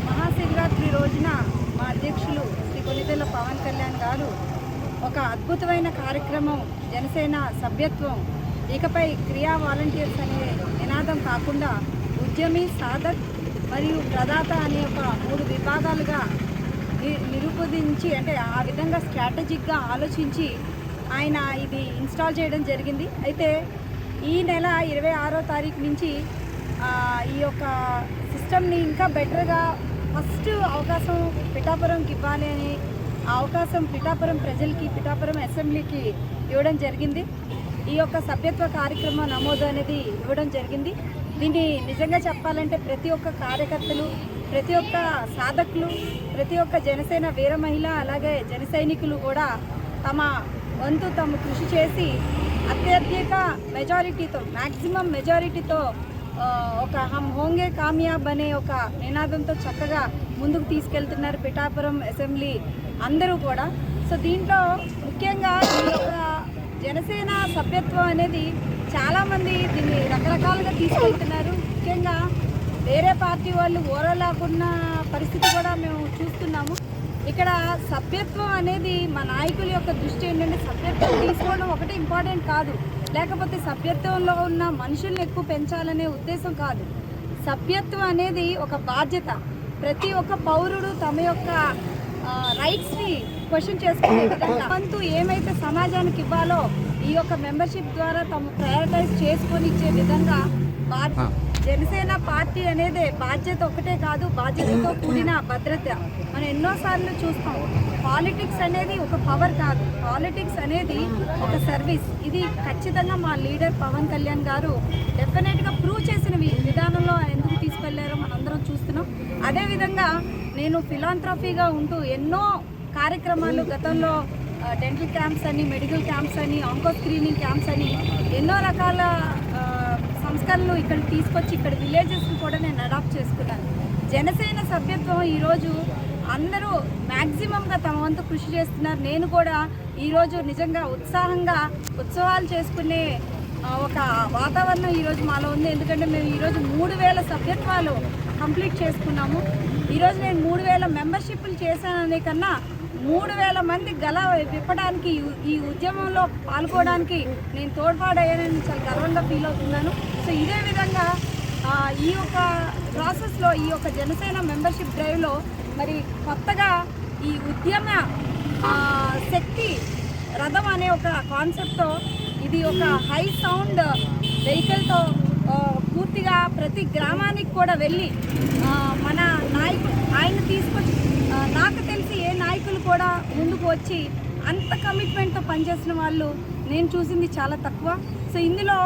మహాశివరాత్రి రోజున మా అధ్యక్షులు శ్రీ కొనిదెల పవన్ కళ్యాణ్ గారు ఒక అద్భుతమైన కార్యక్రమం జనసేన సభ్యత్వం ఇకపై క్రియా వాలంటీర్స్ అనే నినాదం కాకుండా ఉద్యమి, సాధక్ మరియు ప్రదాత అనే ఒక 3 విభాగాలుగా నిరూపించి, అంటే ఆ విధంగా స్ట్రాటజిక్గా ఆలోచించి ఆయన ఇది ఇన్స్టాల్ చేయడం జరిగింది. అయితే ఈ నెల 26వ తారీఖు నుంచి ఈ యొక్క సిస్టమ్ని ఇంకా బెటర్గా ఫస్ట్ అవకాశం పిఠాపురంకి ఇవ్వాలి అని ఆ అవకాశం పిఠాపురం ప్రజలకి, పిఠాపురం అసెంబ్లీకి ఇవ్వడం జరిగింది. ఈ యొక్క సభ్యత్వ కార్యక్రమం నమోదు అనేది ఇవ్వడం జరిగింది. దీన్ని నిజంగా చెప్పాలంటే ప్రతి ఒక్క కార్యకర్తలు, ప్రతి ఒక్క సాధకులు, ప్రతి ఒక్క జనసేన వీర మహిళ అలాగే జన సైనికులు కూడా తమ వంతు తాము కృషి చేసి అత్యధిక మెజారిటీతో, మ్యాక్సిమం మెజారిటీతో ఒక హమ్ హోంగే కామయాబ్ అనే ఒక నినాదంతో చక్కగా ముందుకు తీసుకెళ్తున్నారు పిఠాపురం అసెంబ్లీ అందరూ కూడా. సో దీంట్లో ముఖ్యంగా ఈ యొక్క జనసేన సభ్యత్వం అనేది చాలామంది దీన్ని రకరకాలుగా తీసుకెళ్తున్నారు. ముఖ్యంగా వేరే పార్టీ వాళ్ళు ఓరలాకున్న పరిస్థితి కూడా మేము చూస్తున్నాము. ఇక్కడ సభ్యత్వం అనేది మా నాయకుల యొక్క దృష్టి ఏంటంటే సభ్యత్వం తీసుకోవడం ఒకటి ఇంపార్టెంట్ కాదు, లేకపోతే సభ్యత్వంలో ఉన్న మనుషుల్ని ఎక్కువ పెంచాలనే ఉద్దేశం కాదు. సభ్యత్వం అనేది ఒక బాధ్యత. ప్రతి ఒక్క పౌరుడు తమ యొక్క రైట్స్ని క్వశ్చన్ చేసుకునే విధంగా వంతు ఏమైతే సమాజానికి ఇవ్వాలో ఈ యొక్క మెంబర్షిప్ ద్వారా తమ ప్రయారిటైజ్ చేసుకొని ఇచ్చే విధంగా జనసేన పార్టీ అనేది బాధ్యత ఒకటే కాదు, బాధ్యతతో కూడిన భద్రత. మనం ఎన్నోసార్లు చూస్తాం, పాలిటిక్స్ అనేది ఒక పవర్ కాదు, పాలిటిక్స్ అనేది ఒక సర్వీస్. ఇది ఖచ్చితంగా మా లీడర్ పవన్ కళ్యాణ్ గారు డెఫినెట్గా ప్రూవ్ చేసిన విధానంలో ఎందుకు తీసుకెళ్లారో మనందరం చూస్తున్నాం. అదేవిధంగా నేను ఫిలాంథ్రఫీగా ఉంటూ ఎన్నో కార్యక్రమాలు గతంలో డెంటల్ క్యాంప్స్ అని, మెడికల్ క్యాంప్స్ అని, ఆంకో స్క్రీనింగ్ క్యాంప్స్ అని ఎన్నో రకాల సంస్కరణలు ఇక్కడ తీసుకొచ్చి ఇక్కడ విలేజెస్ని కూడా నేను అడాప్ట్ చేసుకున్నాను. జనసేన సభ్యత్వం ఈరోజు అందరూ మ్యాక్సిమంగా తమ వంతు కృషి చేస్తున్నారు. నేను కూడా ఈరోజు నిజంగా ఉత్సాహంగా ఉత్సవాలు చేసుకునే ఒక వాతావరణం ఈరోజు మాలో ఉంది. ఎందుకంటే మేము ఈరోజు 3000 సభ్యత్వాలు కంప్లీట్ చేసుకున్నాము. ఈరోజు నేను 3000 మెంబర్షిప్లు చేశాననే కన్నా 3000 మంది గల విప్పడానికి, ఈ ఉద్యమంలో పాల్గొనడానికి నేను తోడ్పాడయ్యానని చాలా గర్వంగా ఫీల్ అవుతున్నాను. సో ఇదే విధంగా ఈ యొక్క ప్రాసెస్లో, ఈ యొక్క జనసేన మెంబర్షిప్ డ్రైవ్లో మరి కొత్తగా ఈ ఉద్యమ శక్తి రథం అనే ఒక కాన్సెప్ట్తో ఇది ఒక హై సౌండ్ వెహికల్తో పూర్తిగా ప్రతి గ్రామానికి కూడా వెళ్ళి మన నాయకులు ఆయన తీసుకొచ్చి, నాకు తెలిసి ఏ నాయకులు కూడా ముందుకు వచ్చి అంత కమిట్మెంట్తో పనిచేసిన వాళ్ళు నేను చూసింది చాలా తక్కువ. సో ఇందులో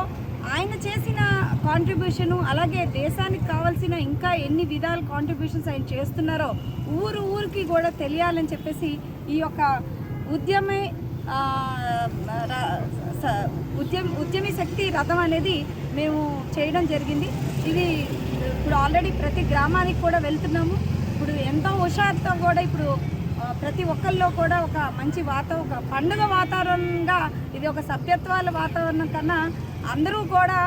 ఆయన చేసిన కాంట్రిబ్యూషను, అలాగే దేశానికి కావాల్సిన ఇంకా ఎన్ని విధాల కాంట్రిబ్యూషన్స్ ఆయన చేస్తున్నారో ఊరికి కూడా తెలియాలని చెప్పేసి ఈ యొక్క ఉద్యమి శక్తి రథం అనేది మేము చేయడం జరిగింది. ఇది ఇప్పుడు ఆల్రెడీ ప్రతి గ్రామానికి కూడా వెళ్తున్నాము. ఇప్పుడు ఎంతో హుషారుతో కూడా ఇప్పుడు ప్రతి ఒక్కరిలో కూడా ఒక మంచి ఒక పండుగ వాతావరణంగా, ఇది ఒక సభ్యత్వాల వాతావరణం కన్నా అందరూ కూడా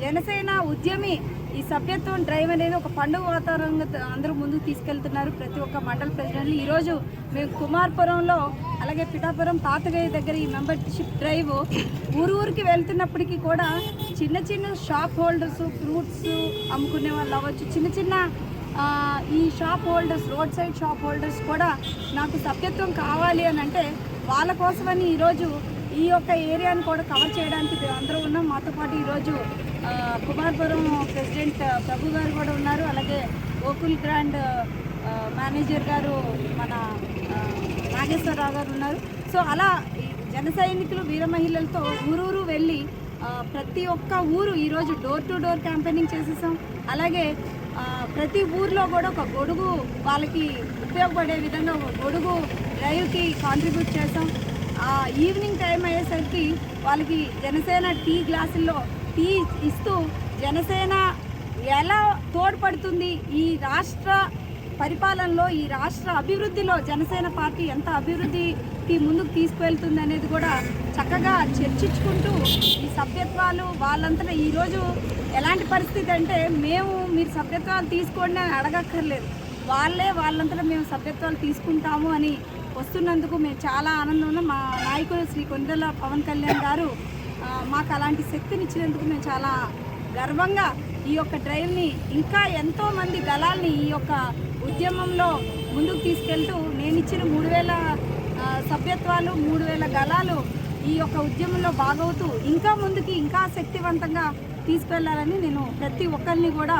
జనసేన ఉద్యమి ఈ సభ్యత్వం డ్రైవ్ అనేది ఒక పండుగ వాతావరణంగా అందరూ ముందుకు తీసుకెళ్తున్నారు ప్రతి ఒక్క మండల ప్రెసిడెంట్లు. ఈరోజు మేము కుమార్పురంలో అలాగే పిఠాపురం పాతగయ్య దగ్గర ఈ మెంబర్షిప్ డ్రైవ్ ఊరికి వెళ్తున్నప్పటికీ కూడా చిన్న చిన్న షాప్ హోల్డర్స్, ఫ్రూట్స్ అమ్ముకునే వాళ్ళు అవ్వచ్చు, చిన్న ఈ shop holders, road side shop holders కూడా నాకు సభ్యత్వం కావాలి అని అంటే వాళ్ళ కోసమని ఈరోజు ఈ యొక్క ఏరియాని కూడా కవర్ చేయడానికి అందరూ ఉన్నాం. మాతో పాటు ఈరోజు కుమార్పురం ప్రెసిడెంట్ ప్రభు గారు కూడా ఉన్నారు, అలాగే గోకుల్ గ్రాండ్ మేనేజర్ గారు మన నాగేశ్వరరావు గారు ఉన్నారు. సో అలా జన సైనికులు వీర మహిళలతో ఊరూరు వెళ్ళి ప్రతి ఒక్క ఊరు ఈరోజు డోర్ టు డోర్ క్యాంపెయినింగ్ చేసేసాం. అలాగే ప్రతి ఊర్లో కూడా ఒక గొడుగు వాళ్ళకి ఉపయోగపడే విధంగా ఒక గొడుగు డ్రైవ్కి కాంట్రిబ్యూట్ చేసాం. ఈవినింగ్ టైం అయ్యేసరికి వాళ్ళకి జనసేన టీ గ్లాసుల్లో టీ ఇస్తూ జనసేన ఎలా తోడ్పడుతుంది ఈ రాష్ట్ర పరిపాలనలో, ఈ రాష్ట్ర అభివృద్ధిలో జనసేన పార్టీ ఎంత అభివృద్ధికి ముందుకు తీసుకువెళ్తుంది అనేది కూడా చక్కగా చర్చించుకుంటూ ఈ సభ్యత్వాలు వాళ్ళంతా ఈరోజు ఎలాంటి పరిస్థితి అంటే మీరు సభ్యత్వాలు తీసుకోండి అని అడగక్కర్లేదు, వాళ్ళంతా మేము సభ్యత్వాలు తీసుకుంటాము అని వస్తున్నందుకు మేము చాలా ఆనందంగా మా నాయకులు శ్రీ కొండల పవన్ కళ్యాణ్ గారు మాకు అలాంటి శక్తినిచ్చినందుకు మేము చాలా గర్వంగా ఈ యొక్క డ్రైవ్ని ఇంకా ఎంతోమంది దళాల్ని ఈ యొక్క ఉద్యమంలో ముందుకు తీసుకెళ్తూ నేను ఇచ్చిన 3000 సభ్యత్వాలు 3000 గళాలు ఈ యొక్క ఉద్యమంలో భాగవుతూ ఇంకా ముందుకి ఇంకా శక్తివంతంగా తీసుకెళ్లాలని నేను ప్రతి ఒక్కరిని కూడా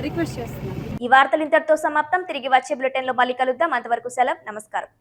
రిక్వెస్ట్ చేస్తున్నాను. ఈ వార్తలు ఇంతటితో సమాప్తం. తిరిగి వచ్చే బులెటిన్లో మళ్ళీ కలుద్దాం. అంతవరకు సెలవు. నమస్కారం.